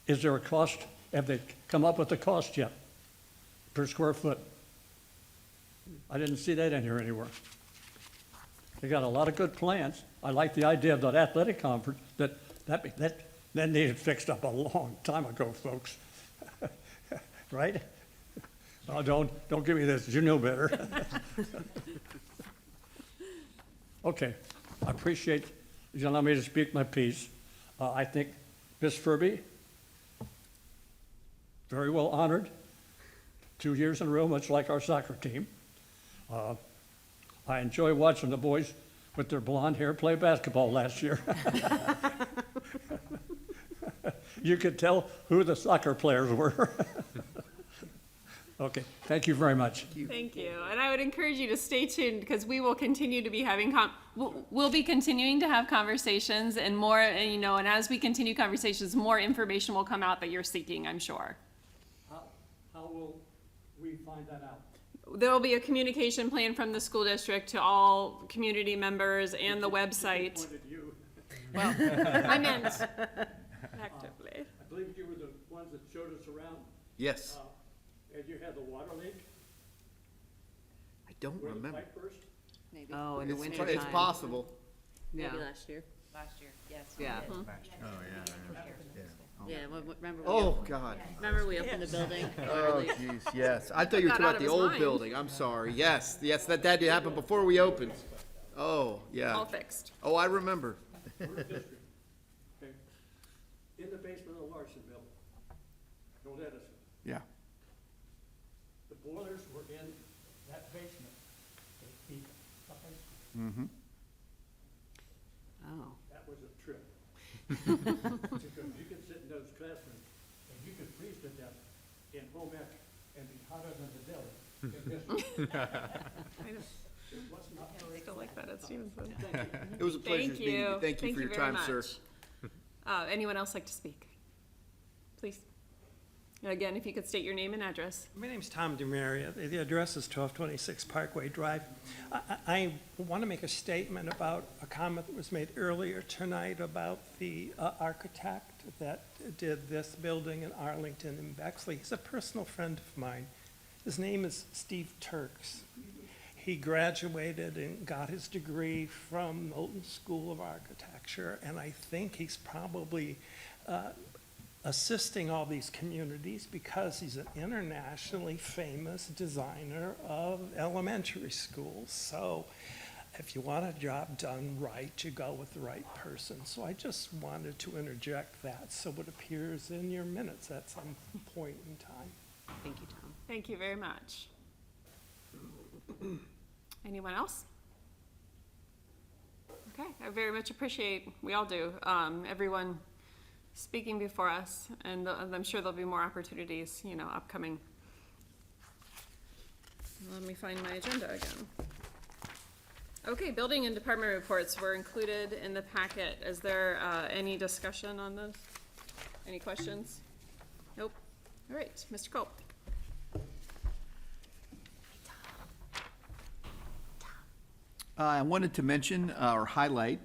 Is there a cost? Have they come up with a cost yet per square foot? I didn't see that in here anywhere. They got a lot of good plans. I like the idea of that athletic conference, that needed fixed up a long time ago, folks. Right? Oh, don't give me this, you know better. Okay, I appreciate you allowing me to speak my piece. I think Ms. Furby, very well honored, 2 years in a row, much like our soccer team. I enjoy watching the boys with their blonde hair play basketball last year. You could tell who the soccer players were. Okay, thank you very much. Thank you. And I would encourage you to stay tuned, because we will continue to be having, we'll be continuing to have conversations, and more, and, you know, and as we continue conversations, more information will come out that you're seeking, I'm sure. How will we find that out? There will be a communication plan from the school district to all community members and the website. Pointed you. Well, I meant actively. I believe you were the ones that showed us around. Yes. And you had the water leak. I don't Where the remember. pipe burst. Maybe. Oh, in the It's winter it's time. possible. Yeah. Maybe last year. Last year, yes. Yeah. Oh, yeah. Yeah, remember Oh, God. remember we opened the building? Oh, jeez, yes. I thought you were Got talking out about of the his old mind. building. I'm sorry. Yes, that did happen before we opened. Oh, yeah. All fixed. Oh, I remember. First district. Okay. In the basement of the Larson building. Old Edison. Yeah. The boilers were in that basement. They keep it. Mm-hmm. Oh. That was a trip. Because you could sit in those classrooms and you could freeze to death in home ec and be hotter than the devil. in history. It was not very Still like that at Stevenson. It was a pleasure Thank meeting you. you. Thank you for your very time, sir. much. Anyone else like to speak? Please. And again, if you could state your name and address. My name's Tom DeMaria. The address is 1226 Parkway Drive. I want to make a statement about a comment that was made earlier tonight about the architect that did this building in Arlington and Bexley. He's a personal friend of mine. His name is Steve Turks. He graduated and got his degree from Knowlton School of Architecture, and I think he's probably assisting all these communities because he's an internationally famous designer of elementary schools. So if you want a job done right, you go with the right person. So I just wanted to interject that so it appears in your minutes at some point in time. Thank you, Tom. Thank you very much. Anyone else? Okay, I very much appreciate, we all do, everyone speaking before us, and I'm sure there'll be more opportunities, you know, upcoming. Let me find my agenda again. Okay, building and department reports were included in the packet. Is there any discussion on this? Any questions? Nope. All right, Mr. Culp. I wanted to mention or highlight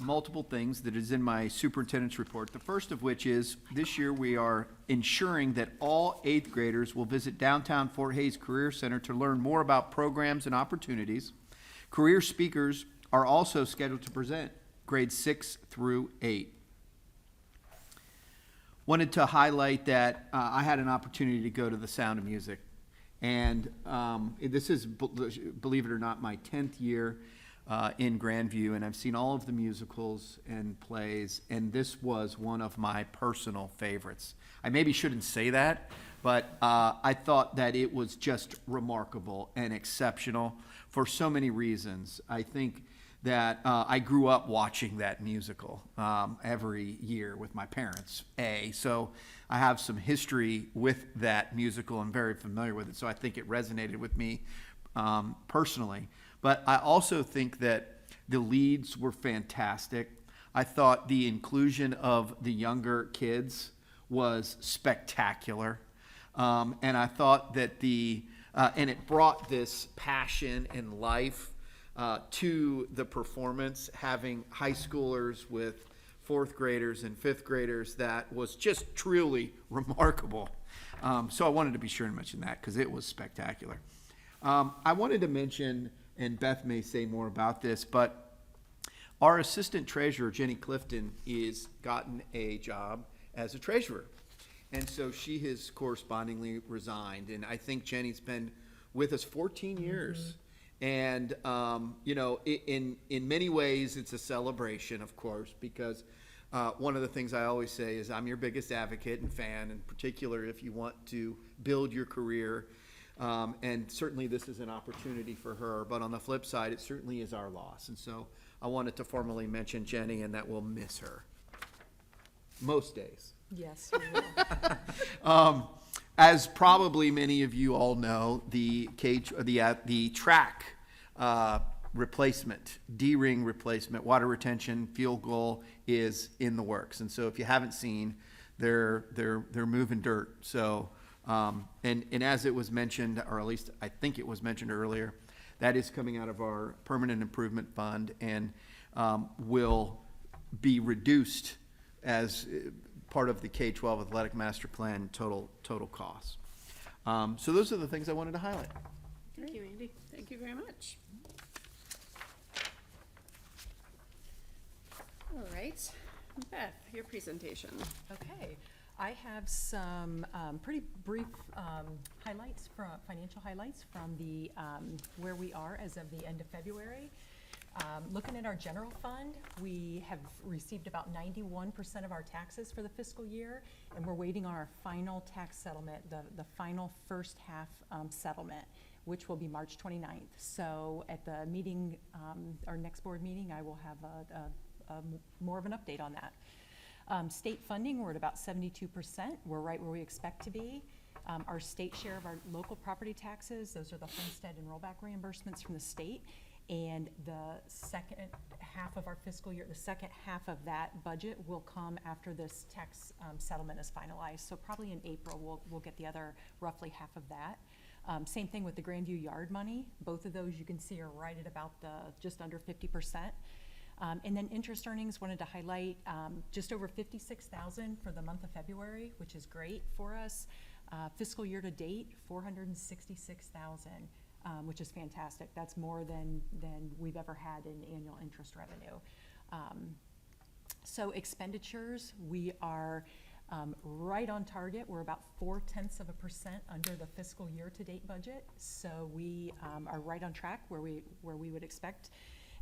multiple things that is in my superintendent's report. The first of which is, this year we are ensuring that all eighth graders will visit downtown Fort Hays Career Center to learn more about programs and opportunities. Career speakers are also scheduled to present grades 6 through 8. Wanted to highlight that I had an opportunity to go to the Sound of Music. And this is, believe it or not, my 10th year in Grandview, and I've seen all of the musicals and plays, and this was one of my personal favorites. I maybe shouldn't say that, but I thought that it was just remarkable and exceptional for so many reasons. I think that I grew up watching that musical every year with my parents, so I have some history with that musical and very familiar with it, so I think it resonated with me personally. But I also think that the leads were fantastic. I thought the inclusion of the younger kids was spectacular. And I thought that and it brought this passion and life to the performance, having high schoolers with fourth graders and fifth graders. That was just truly remarkable. So I wanted to be sure to mention that because it was spectacular. I wanted to mention, and Beth may say more about this, but our assistant treasurer, Jenny Clifton, is gotten a job as a treasurer. And so she has correspondingly resigned. And I think Jenny's been with us 14 years. And, you know, in many ways, it's a celebration, of course, because one of the things I always say is I'm your biggest advocate and fan, in particular if you want to build your career. And certainly this is an opportunity for her, but on the flip side, it certainly is our loss. And so I wanted to formally mention Jenny and that we'll miss her most days. Yes, we will. As probably many of you all know, the track replacement, D-ring replacement, water retention, field goal is in the works. And so if you haven't seen, they're moving dirt. So and as it was mentioned, or at least I think it was mentioned earlier, that is coming out of our permanent improvement fund and will be reduced as part of the K-12 athletic master plan total costs. So those are the things I wanted to highlight. Thank you, Andy. Thank you very much. All right, Beth, your presentation. Okay, I have some pretty brief highlights, financial highlights from the where we are as of the end of February. Looking at our general fund, we have received about 91% of our taxes for the fiscal year, and we're waiting on our final tax settlement, the final first half settlement, which will be March 29th. So at the meeting, our next board meeting, I will have more of an update on that. State funding, we're at about 72%. We're right where we expect to be. Our state share of our local property taxes, those are the homestead and rollback reimbursements from the state. And the second half of our fiscal year, the second half of that budget will come after this tax settlement is finalized. So probably in April, we'll get the other roughly half of that. Same thing with the Grandview Yard money. Both of those you can see are right at about just under 50%. And then interest earnings, wanted to highlight just over $56,000 for the month of February, which is great for us. Fiscal year to date, $466,000. Which is fantastic. That's more than we've ever had in annual interest revenue. So expenditures, we are right on target. We're about 0.4% under the fiscal year-to-date budget. So we are right on track where we would expect.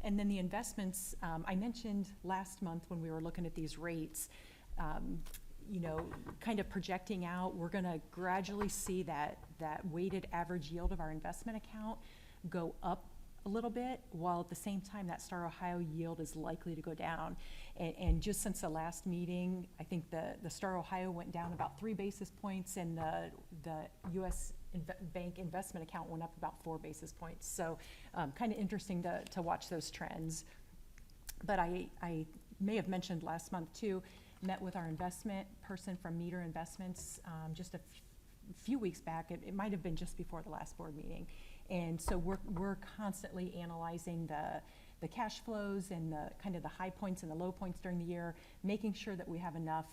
And then the investments, I mentioned last month when we were looking at these rates, you know, kind of projecting out, we're going to gradually see that weighted average yield of our investment account go up a little bit, while at the same time that Star Ohio yield is likely to go down. And just since the last meeting, I think the Star Ohio went down about 3 basis points, and the U.S. Bank investment account went up about 4 basis points. So kind of interesting to watch those trends. But I may have mentioned last month too, met with our investment person from Meter Investments just a few weeks back. It might have been just before the last board meeting. And so we're constantly analyzing the cash flows and the kind of the high points and the low points during the year, making sure that we have enough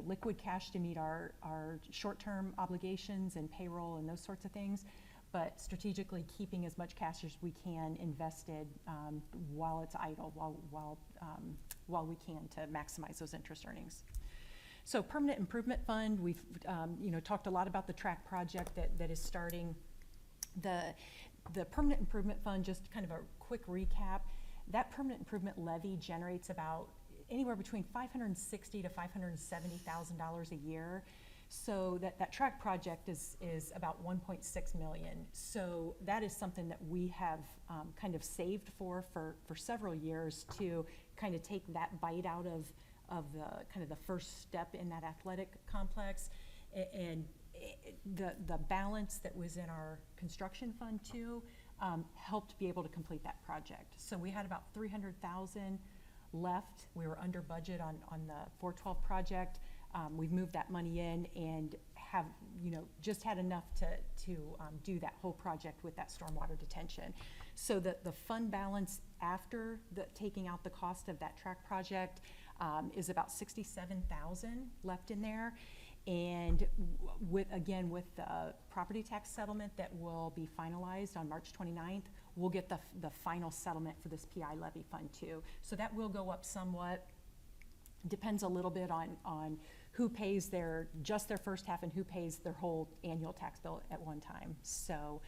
liquid cash to meet our short-term obligations and payroll and those sorts of things, but strategically keeping as much cash as we can invested while it's idle, while we can, to maximize those interest earnings. So Permanent Improvement Fund, we've talked a lot about the track project that is starting. The Permanent Improvement Fund, just kind of a quick recap, that permanent improvement levy generates about anywhere between $560,000 to $570,000 a year. So that track project is about 1.6 million. So that is something that we have kind of saved for several years to kind of take that bite out of the kind of the first step in that athletic complex. And the balance that was in our construction fund too helped be able to complete that project. So we had about 300,000 left. We were under budget on the 412 project. We've moved that money in and have just had enough to do that whole project with that stormwater detention. So the fund balance after taking out the cost of that track project is about 67,000 left in there. And with the property tax settlement that will be finalized on March 29th, we'll get the final settlement for this PI levy fund too. So that will go up somewhat. Depends a little bit on who pays just their first half and who pays their whole annual tax bill at one time. So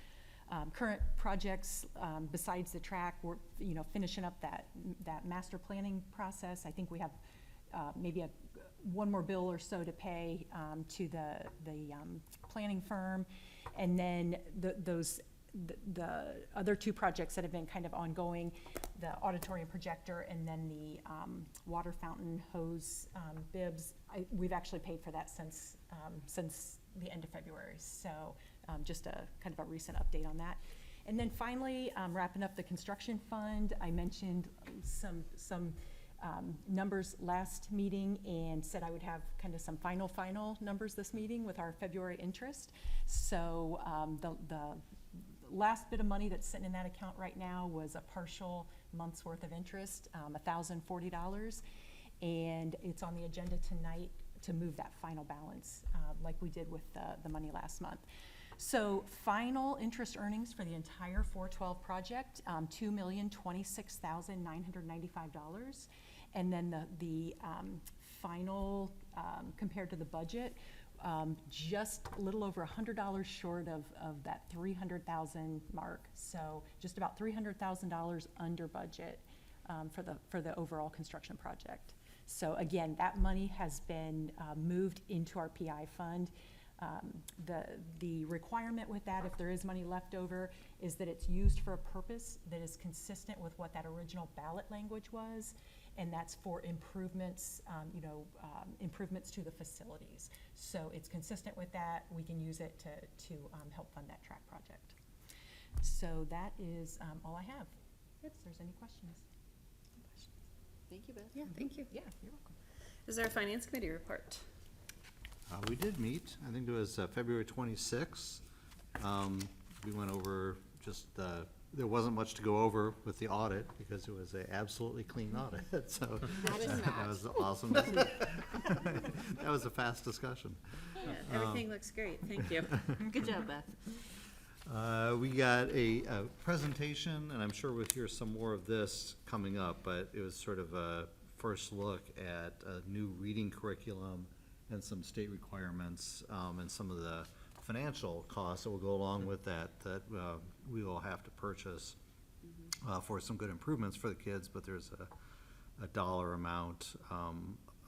current projects besides the track, we're finishing up that master planning process. I think we have maybe one more bill or so to pay to the planning firm, and then the other two projects that have been kind of ongoing, the auditorium projector and then the water fountain hose bibs. We've actually paid for that since the end of February. So just a kind of a recent update on that. And then finally, wrapping up the construction fund, I mentioned some numbers last meeting and said I would have kind of some final numbers this meeting with our February interest. So the last bit of money that's sitting in that account right now was a partial month's worth of interest, $1,040, and it's on the agenda tonight to move that final balance like we did with the money last month. So final interest earnings for the entire 412 project, $2,026,995. And then the final, compared to the budget, just a little over $100 short of that 300,000 mark. So just about $300,000 under budget for the overall construction project. So again, that money has been moved into our PI fund. The requirement with that, if there is money left over, is that it's used for a purpose that is consistent with what that original ballot language was, and that's for improvements, improvements to the facilities. So it's consistent with that. We can use it to help fund that track project. So that is all I have. If there's any questions. Thank you, Beth. Yeah, thank you. Yeah, you're welcome. Is there a finance committee report? We did meet, I think it was February 26th. We went over there wasn't much to go over with the audit because it was an absolutely clean audit, so that was awesome. That was a fast discussion. Yeah, everything looks great, thank you. Good job, Beth. We got a presentation, and I'm sure we'll hear some more of this coming up, but it was sort of a first look at a new reading curriculum and some state requirements, and some of the financial costs that will go along with that we will have to purchase for some good improvements for the kids, but there's a dollar amount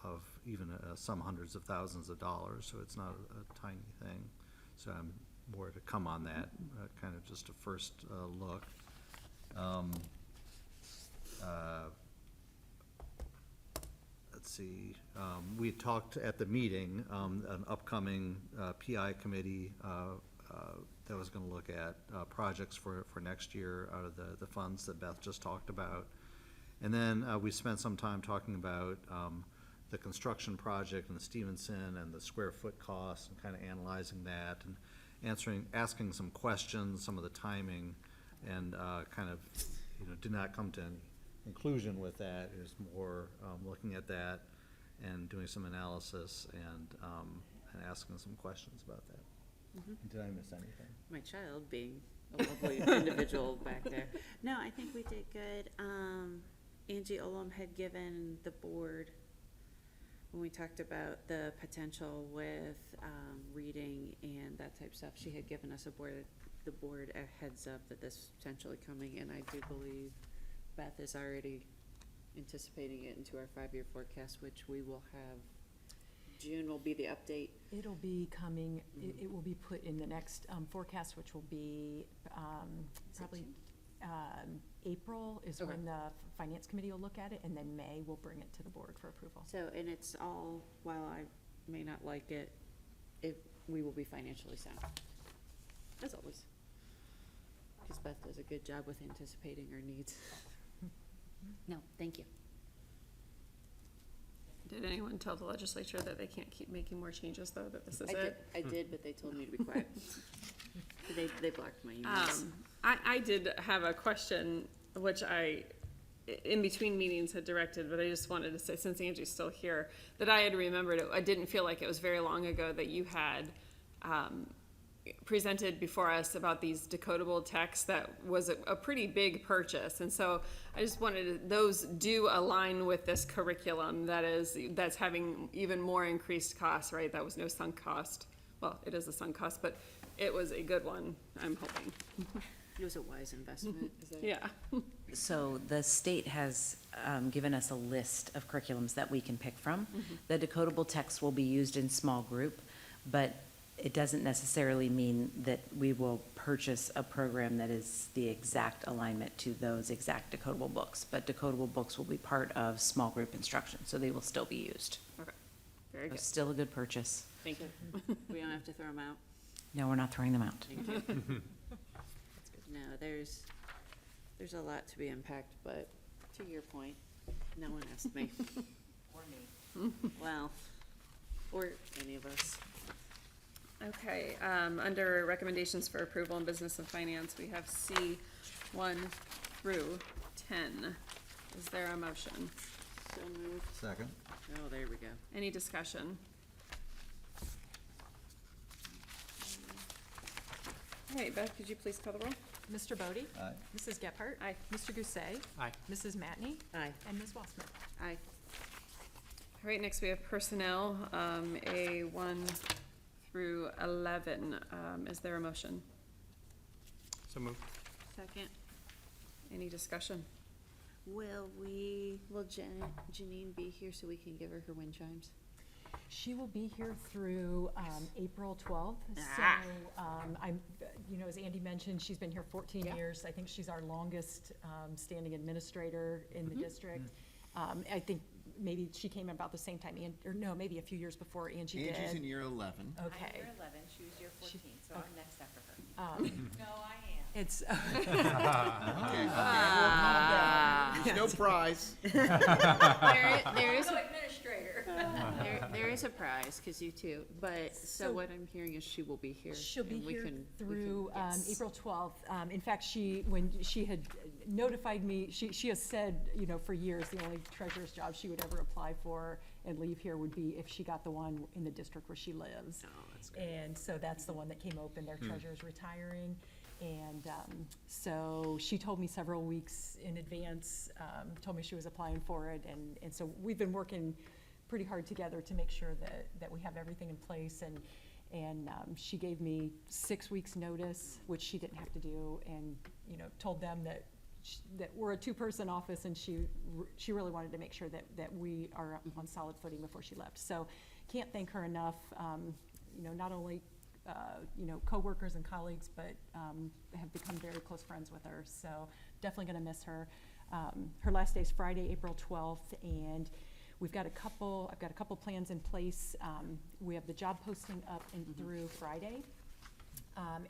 of even some hundreds of thousands of dollars, so it's not a tiny thing. So more to come on that, kind of just a first look. Let's see, we had talked at the meeting, an upcoming PI committee that was gonna look at projects for next year out of the funds that Beth just talked about. And then we spent some time talking about the construction project in the Stevenson and the square foot costs and kind of analyzing that. asking some questions, some of the timing, and kind of, did not come to any conclusion with that. It was more looking at that and doing some analysis and asking some questions about that. Did I miss anything? My child being a lovely individual back there. No, I think we did good. Angie Olom had given the board, when we talked about the potential with reading and that type of stuff, she had given us the board a heads up that this is potentially coming, and I do believe Beth is already anticipating it into our 5-year forecast, which we will have. June will be the update. It'll be coming, it will be put in the next forecast, which will be probably April is Okay. when the finance committee will look at it, and then May we'll bring it to the board for approval. So, and it's all, while I may not like it, we will be financially sound, as always. Because Beth does a good job with anticipating our needs. No, thank you. Did anyone tell the legislature that they can't keep making more changes, though, that this is I it? did, but they told me to be quiet. They blocked my emails. I did have a question, which I, in between meetings, had directed, but I just wanted to say, since Angie's still here, that I had remembered it. I didn't feel like it was very long ago that you had presented before us about these decodable texts. That was a pretty big purchase, and so I just wanted to, those do align with this curriculum that's having even more increased costs, right? That was no sunk cost. Well, it is a sunk cost, but it was a good one, I'm hoping. It was a wise investment, is that? Yeah. So the state has given us a list of curriculums that we can pick from. The decodable text will be used in small group, but it doesn't necessarily mean that we will purchase a program that is the exact alignment to those exact decodable books. But decodable books will be part of small group instruction, so they will still be used. Okay, very So good. still a good purchase. Thank you. We don't have to throw them out. No, we're not throwing them out. Thank you. That's good. No, there's a lot to be unpacked, but to your point, no one asked me. Or me. Well, or any of us. Okay, under recommendations for approval in business and finance, we have C 1 through 10. Is there a motion? So moved. Second. Oh, there we go. Any discussion? All right, Beth, could you please call the roll? Mr. Bodie? Aye. Mrs. Gephardt? Aye. Mr. Gousset? Aye. Mrs. Matney? Aye. And Ms. Wassmer? Aye. All right, next we have personnel, A 1 through 11. Is there a motion? So moved. Second. Any discussion? Will Janine be here so we can give her her wind chimes? She will be here through April 12th. Ah. So I'm, as Andy mentioned, she's been here 14 years. I think she's our longest standing administrator in the district. I think maybe she came about the same time, or no, maybe a few years before Angie did. Angie's in year 11. Okay. I'm year 11, she was year 14, so I'm next after her. No, I am. It's, Okay, There's no prize. There is administrator. There is a prize, because you too, but, so what I'm hearing is she will be here. she'll be and we here can- through yes. April 12th. In fact, when she had notified me, she has said, for years, the only treasurer's job she would ever apply for and leave here would be if she got the one in the district where she lives. Oh, that's good. And so that's the one that came open, their treasurer's retiring. And so she told me several weeks in advance, told me she was applying for it. And so we've been working pretty hard together to make sure that we have everything in place. And she gave me 6 weeks' notice, which she didn't have to do, and, told them that we're a two-person office, and she really wanted to make sure that we are on solid footing before she left. So can't thank her enough, not only coworkers and colleagues, but have become very close friends with her. So definitely going to miss her. Her last day is Friday, April 12th, and I've got a couple plans in place. We have the job posting up and through Friday,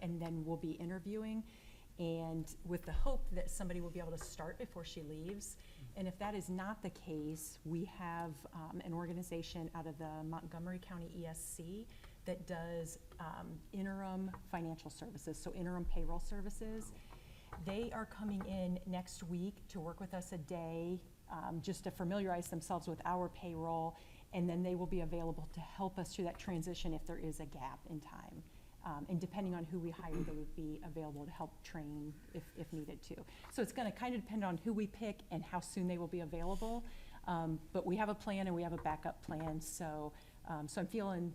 and then we'll be interviewing. and with the hope that somebody will be able to start before she leaves. And if that is not the case, we have an organization out of the Montgomery County ESC that does interim financial services, so interim payroll services. They are coming in next week to work with us a day, just to familiarize themselves with our payroll, and then they will be available to help us through that transition if there is a gap in time. And depending on who we hire, they would be available to help train if needed to. So it's gonna kind of depend on who we pick and how soon they will be available. But we have a plan and we have a backup plan, so I'm feeling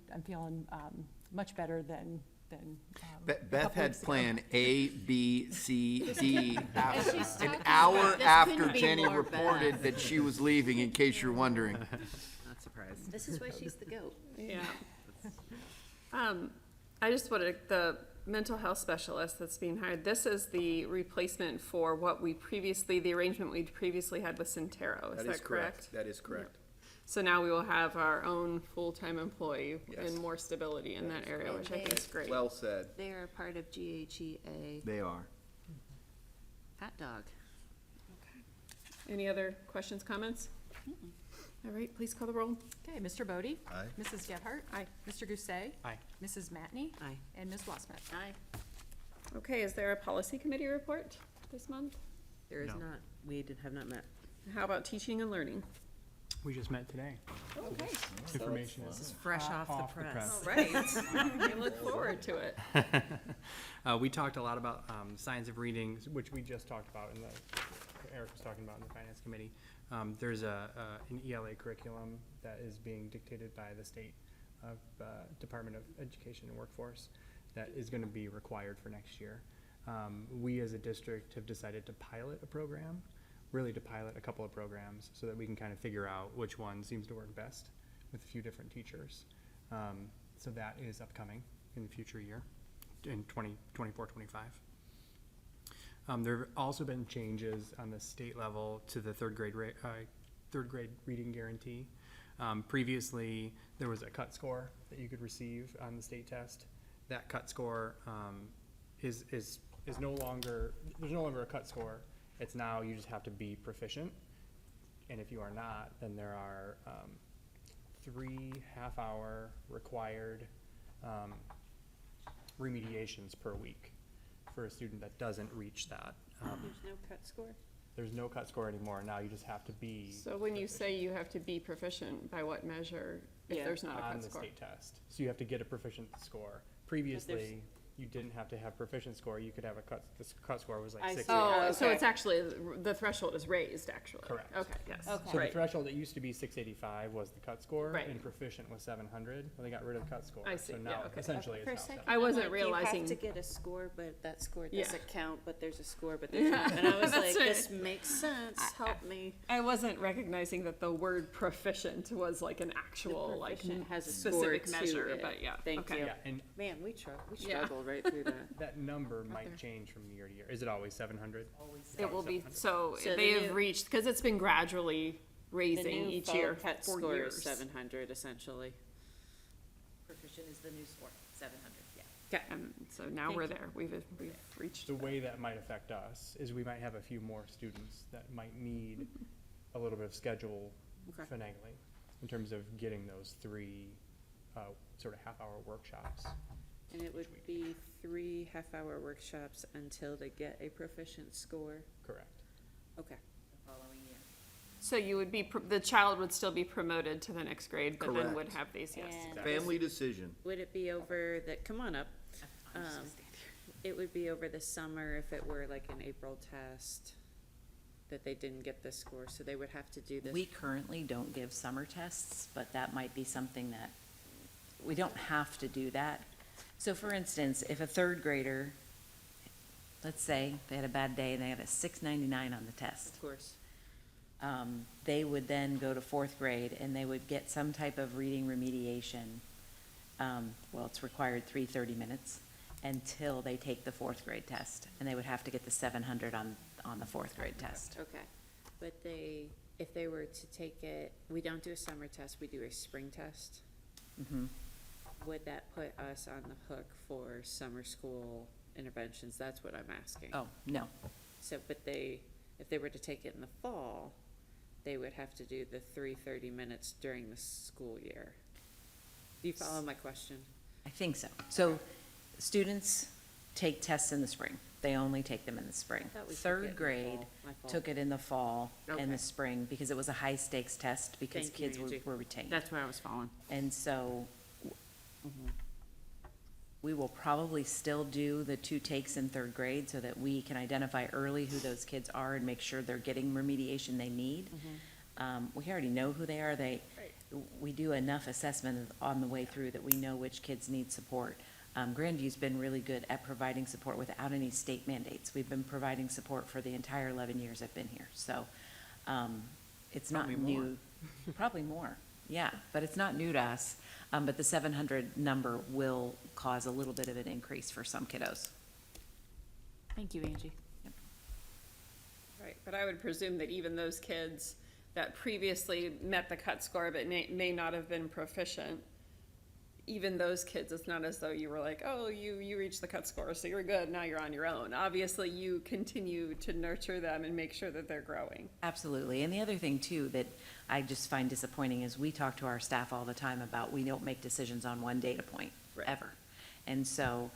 much better than a Beth couple had weeks ago. plan A, B, C, D, after, she's an talking hour about this after couldn't be Jenny more reported Beth. that she was leaving, in case you're wondering. Not surprised. This is why she's the goat. Yeah. I just wanted, the mental health specialist that's being hired, this is the replacement for what we previously, the arrangement we previously had with Centero, is that correct? That is correct. So now we will have our own full-time employee Yes. and more stability in that area, which I think is great. Well said. They are a part of GHEA. They are. Hot dog. Any other questions, comments? All right, please call the roll. Okay, Mr. Bodie? Aye. Mrs. Gebhardt? Aye. Mr. Gousset? Aye. Mrs. Matney? Aye. And Ms. Wassman? Aye. Okay, is there a policy committee report this month? There is No. not, we have not met. How about teaching and learning? We just met today. Okay. Information This is is fresh hot off the press. All right, we look forward to it. We talked a lot about signs of reading, which we just talked about in the, Eric was talking about in the finance committee. There's an ELA curriculum that is being dictated by the state of Department of Education and Workforce that is going to be required for next year. We as a district have decided to pilot a program, really to pilot a couple of programs so that we can kind of figure out which one seems to work best with a few different teachers. So that is upcoming in the future year, in 2024-25. There have also been changes on the state level to the third grade reading guarantee. Previously, there was a cut score that you could receive on the state test. That cut score is no longer, there's no longer a cut score. It's now you just have to be proficient. And if you are not, then there are 3 half-hour required remediations per week for a student that doesn't reach that. There's no cut score? There's no cut score anymore. Now you just have to be So when you say you have to be proficient, by what measure, if Yeah. there's not a on cut the score? state test. So you have to get a proficient score. Previously, you didn't have to have proficient score. You could have the cut score was like I 60. see. Oh, so Okay. it's actually, the threshold is raised, actually? Correct. Okay, yes. Okay. So the Right. threshold that used to be 685 was the cut score, Right. and proficient was 700. Well, they got rid of the cut score. I see, So yeah, now okay. essentially For a it's now second, 700. I wasn't I'm like, realizing- You have to get a score, but that score Yeah. doesn't count, but there's a score, but there's not. And I was That's like, right. this makes sense, help me. I wasn't recognizing that the word proficient was like an actual, like, proficient has a specific score to measure, it. but yeah. Thank okay. you. Yeah, and Man, we Yeah. struggled right through that. that number might change from year to year. Is it always 700? It will be, so So they the have new- reached, because it's been gradually The raising new each fall year cut for score years. is 700 essentially. Proficient is the new score, 700, yeah. Okay. And so now we're there, we've reached. The way that might affect us is we might have a few more students that might need a little bit of schedule Okay. finagling in terms of getting those 3 sort of half-hour workshops. And it would be 3 half-hour workshops until they get a proficient score. Correct. Okay. The following year. So you would be, the child would still be promoted to the next grade, but then would Correct. have these, yes. And Family decision. would it be over the, come on up. I'm just gonna Um, stand here. It would be over the summer if it were like an April test that they didn't get the score, so they would have to do this. We currently don't give summer tests, but that might be something that, we don't have to do that. So for instance, if a third grader, let's say they had a bad day and they had a 699 on the test, Of course. they would then go to fourth grade and they would get some type of reading remediation. Well, it's required 3 30-minutes until they take the fourth grade test. And they would have to get the 700 on the fourth grade test. Okay. But if they were to take it, we don't do a summer test, we do a spring test. Mhm. Would that put us on the hook for summer school interventions, that's what I'm asking. Oh, no. So, but if they were to take it in the fall, they would have to do the 3 minutes during the school year. Do you follow my question? I think so. So students take tests in the spring. They only take them in the spring. I thought we took it in Third the grade fall. My fault. took it in the fall and Okay. the spring because it was a high stakes test because Thank you, kids Angie. were retained. That's where I was falling. And so we will probably still do the 2 takes in third grade so that we can identify early who those kids are and make sure they're getting remediation they need. We already know who they are. We do enough assessment on the way through that we know which kids need support. Grandview's been really good at providing support without any state mandates. We've been providing support for the entire 11 years I've been here. So, it's not Probably more. new. Probably more, yeah, but it's not new to us. But the 700 number will cause a little bit of an increase for some kiddos. Thank you, Angie. Right, but I would presume that even those kids that previously met the cut score but may not have been proficient, even those kids, it's not as though you were like, oh, you reached the cut score, so you're good, now you're on your own. Obviously, you continue to nurture them and make sure that they're growing. Absolutely. And the other thing too that I just find disappointing is we talk to our staff all the time about we don't make decisions on one data point, Right. ever. And so,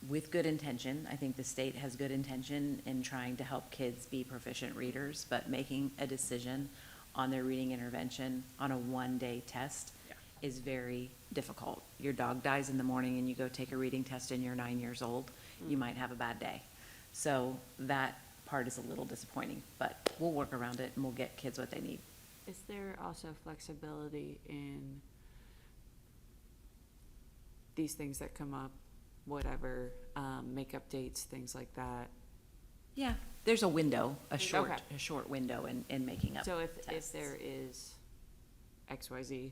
with good intention, I think the state has good intention in trying to help kids be proficient readers, but making a decision on their reading intervention on a one-day test is very difficult. Your dog dies in the morning and you go take a reading test and you're 9 years old, you might have a bad day. So that part is a little disappointing, but we'll work around it and we'll get kids what they need. Is there also flexibility in these things that come up, whatever, makeup dates, things like that? Yeah, there's a window, a Okay. short window in making up So if tests. there is XYZ,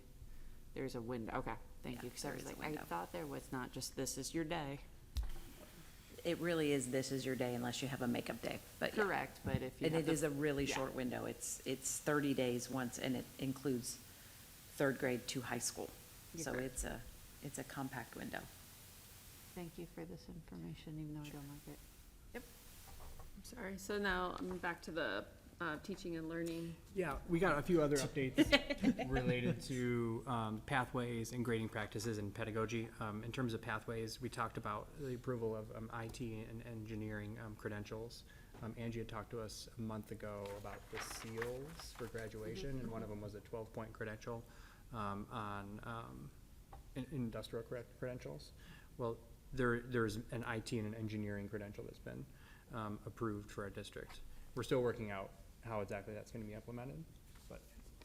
there's a window, okay, thank you, because I there was is a like, I window. thought there was not just this is your day. It really is, this is your day unless you have a makeup day, but yeah. Correct, but if you And have it the- is a really yeah. short window. It's 30 days once, and it includes third grade to high school. You're So correct. it's a compact window. Thank you for this information, even though I don't like it. I'm sorry, so now I'm back to the teaching and learning. Yeah, we got a few other updates related to pathways and grading practices and pedagogy. In terms of pathways, we talked about the approval of IT and engineering credentials. Angie had talked to us a month ago about the seals for graduation, and one of them was a 12-point credential on industrial credentials. Well, there's an IT and an engineering credential that's been approved for our district. We're still working out how exactly that's gonna be implemented, but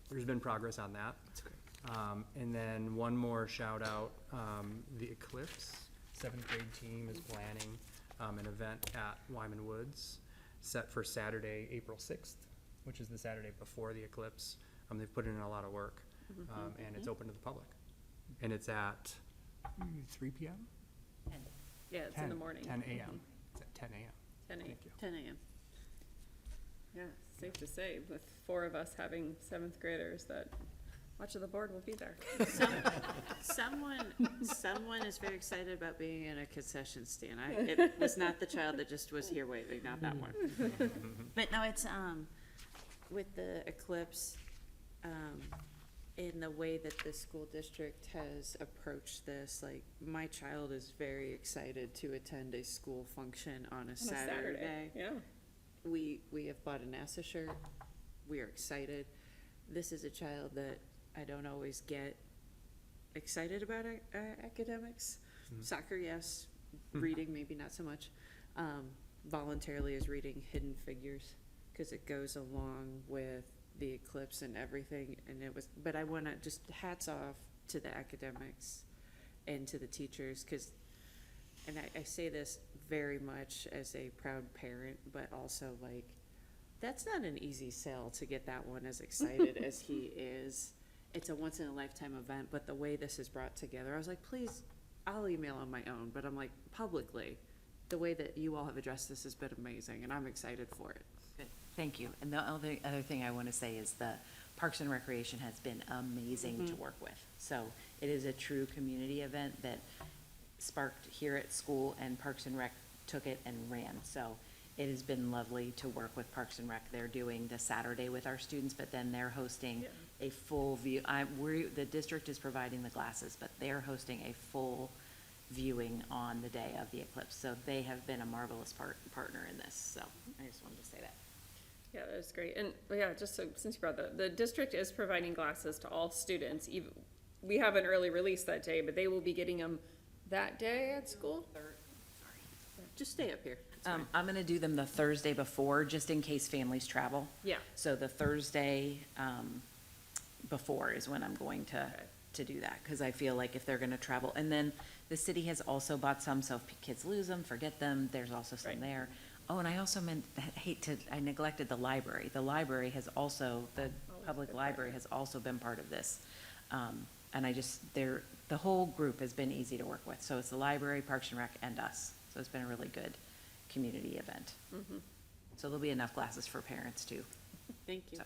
there's been progress on that. That's great. And then one more shout out, the Eclipse 7th grade team is planning an event at Wyman Woods set for Saturday, April 6th, which is the Saturday before the eclipse. They've put in a lot of work, and it's open to the public. And it's at 3 p.m.? Yeah, it's in the morning. 10 a.m. It's at 10 a.m. 10 a.m. Thank you. 10 a.m. Yeah, safe to say, with 4 of us having 7th graders, that much of the board will be there. Someone is very excited about being in a concession stand. It was not the child that just was here waving, not that one. But no, it's, with the eclipse, in the way that the school district has approached this, like, my child is very excited to attend a school function on a Saturday. Yeah. We have bought a NASA shirt. We are excited. This is a child that I don't always get excited about academics. Soccer, yes. Reading, maybe not so much. Voluntarily is reading Hidden Figures because it goes along with the eclipse and everything. And it was, but I want to just hats off to the academics and to the teachers because, and I say this very much as a proud parent, but also like, that's not an easy sell to get that one as excited as he is. It's a once in a lifetime event, but the way this is brought together, I was like, please, I'll email on my own, but I'm like, publicly, the way that you all have addressed this has been amazing, and I'm excited for it. Good, thank you. And the other thing I want to say is the Parks and Recreation has been amazing to work with. So it is a true community event that sparked here at school, and Parks and Rec took it and ran. So it has been lovely to work with Parks and Rec. They're doing the Saturday with our students, but then they're hosting a full view. The district is providing the glasses, but they're hosting a full viewing on the day of the eclipse. So they have been a marvelous partner in this. So I just wanted to say that. Yeah, that was great. And yeah, just so, since you brought that, the district is providing glasses to all students. Even, we have an early release that day, but they will be getting them that day at school? Just stay up here. I'm gonna do them the Thursday before, just in case families travel. Yeah. So the Thursday, before is when I'm going to do that, because I feel like if they're gonna travel, and then the city has also bought some, so if kids lose them, forget them, there's also some there. Oh, and I also I neglected the library. The library has also, the public library has also been part of this. And the whole group has been easy to work with. So it's the library, Parks and Rec, and us. So it's been a really good community event. So there'll be enough glasses for parents too. Thank you. So.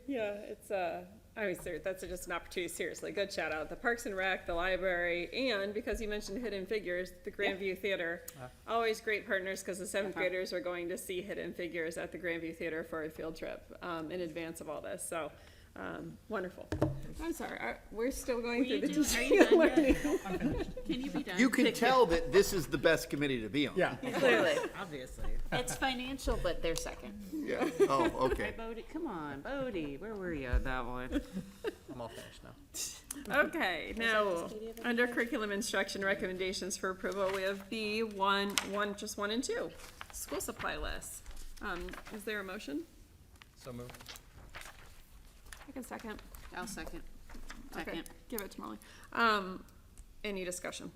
Yeah, it's, I mean, that's just an opportunity, seriously, good shout out. The Parks and Rec, the library, and because you mentioned Hidden Figures, the Grandview Theater, always great partners, because the seventh graders are going to see Hidden Figures at the Grandview Theater for a field trip, in advance of all this, so, wonderful. I'm sorry, we're still going through the teaching learning. Can you be done? You can tell that this is the best committee to be on. Yeah. Clearly, obviously. It's financial, but they're second. Yeah, oh, okay. Right, Bodie? Come on, Bodie, where were you on that one? I'm all finished now. Okay, now, under curriculum instruction recommendations for approval, we have just one and two, school supply list. Is there a motion? So moved. I can second. I'll second. Okay, Second. give it to Molly. Any discussion?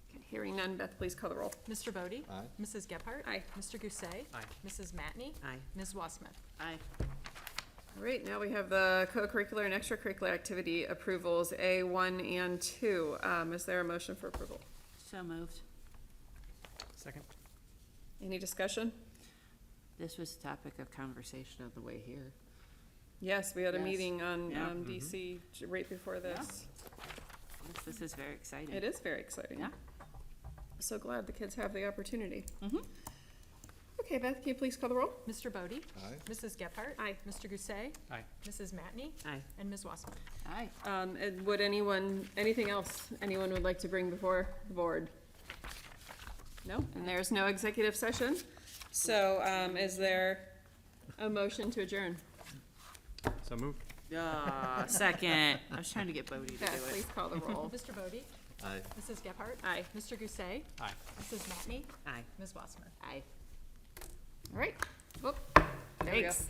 Okay, hearing none, Beth, please call the roll. Mr. Bodie? Aye. Mrs. Gephardt? Aye. Mr. Gousset? Aye. Mrs. Matney? Aye. Ms. Wassman? Aye. All right, now we have the co-curricular and extracurricular activity approvals, A1 and 2. Is there a motion for approval? So moved. Second. Any discussion? This was the topic of conversation on the way here. Yes, we had a Yes. meeting on Yeah. DC right before this. This is very exciting. It is very exciting. Yeah. So glad the kids have the opportunity. Mhm. Okay, Beth, can you please call the roll? Mr. Bodie? Aye. Mrs. Gephardt? Aye. Mr. Gousset? Aye. Mrs. Matney? Aye. And Ms. Wassman? Aye. And would anything else anyone would like to bring before the board? No, and there's no executive session. So, is there a motion to adjourn? So moved. Second. I was trying to get Bodie to do Beth, please it. call the roll. Mr. Bodie? Aye. Mrs. Gephardt? Aye. Mr. Gousset? Aye. Mrs. Matney? Aye. Ms. Wassman? Aye. All right. Whoop. There we go. Thanks.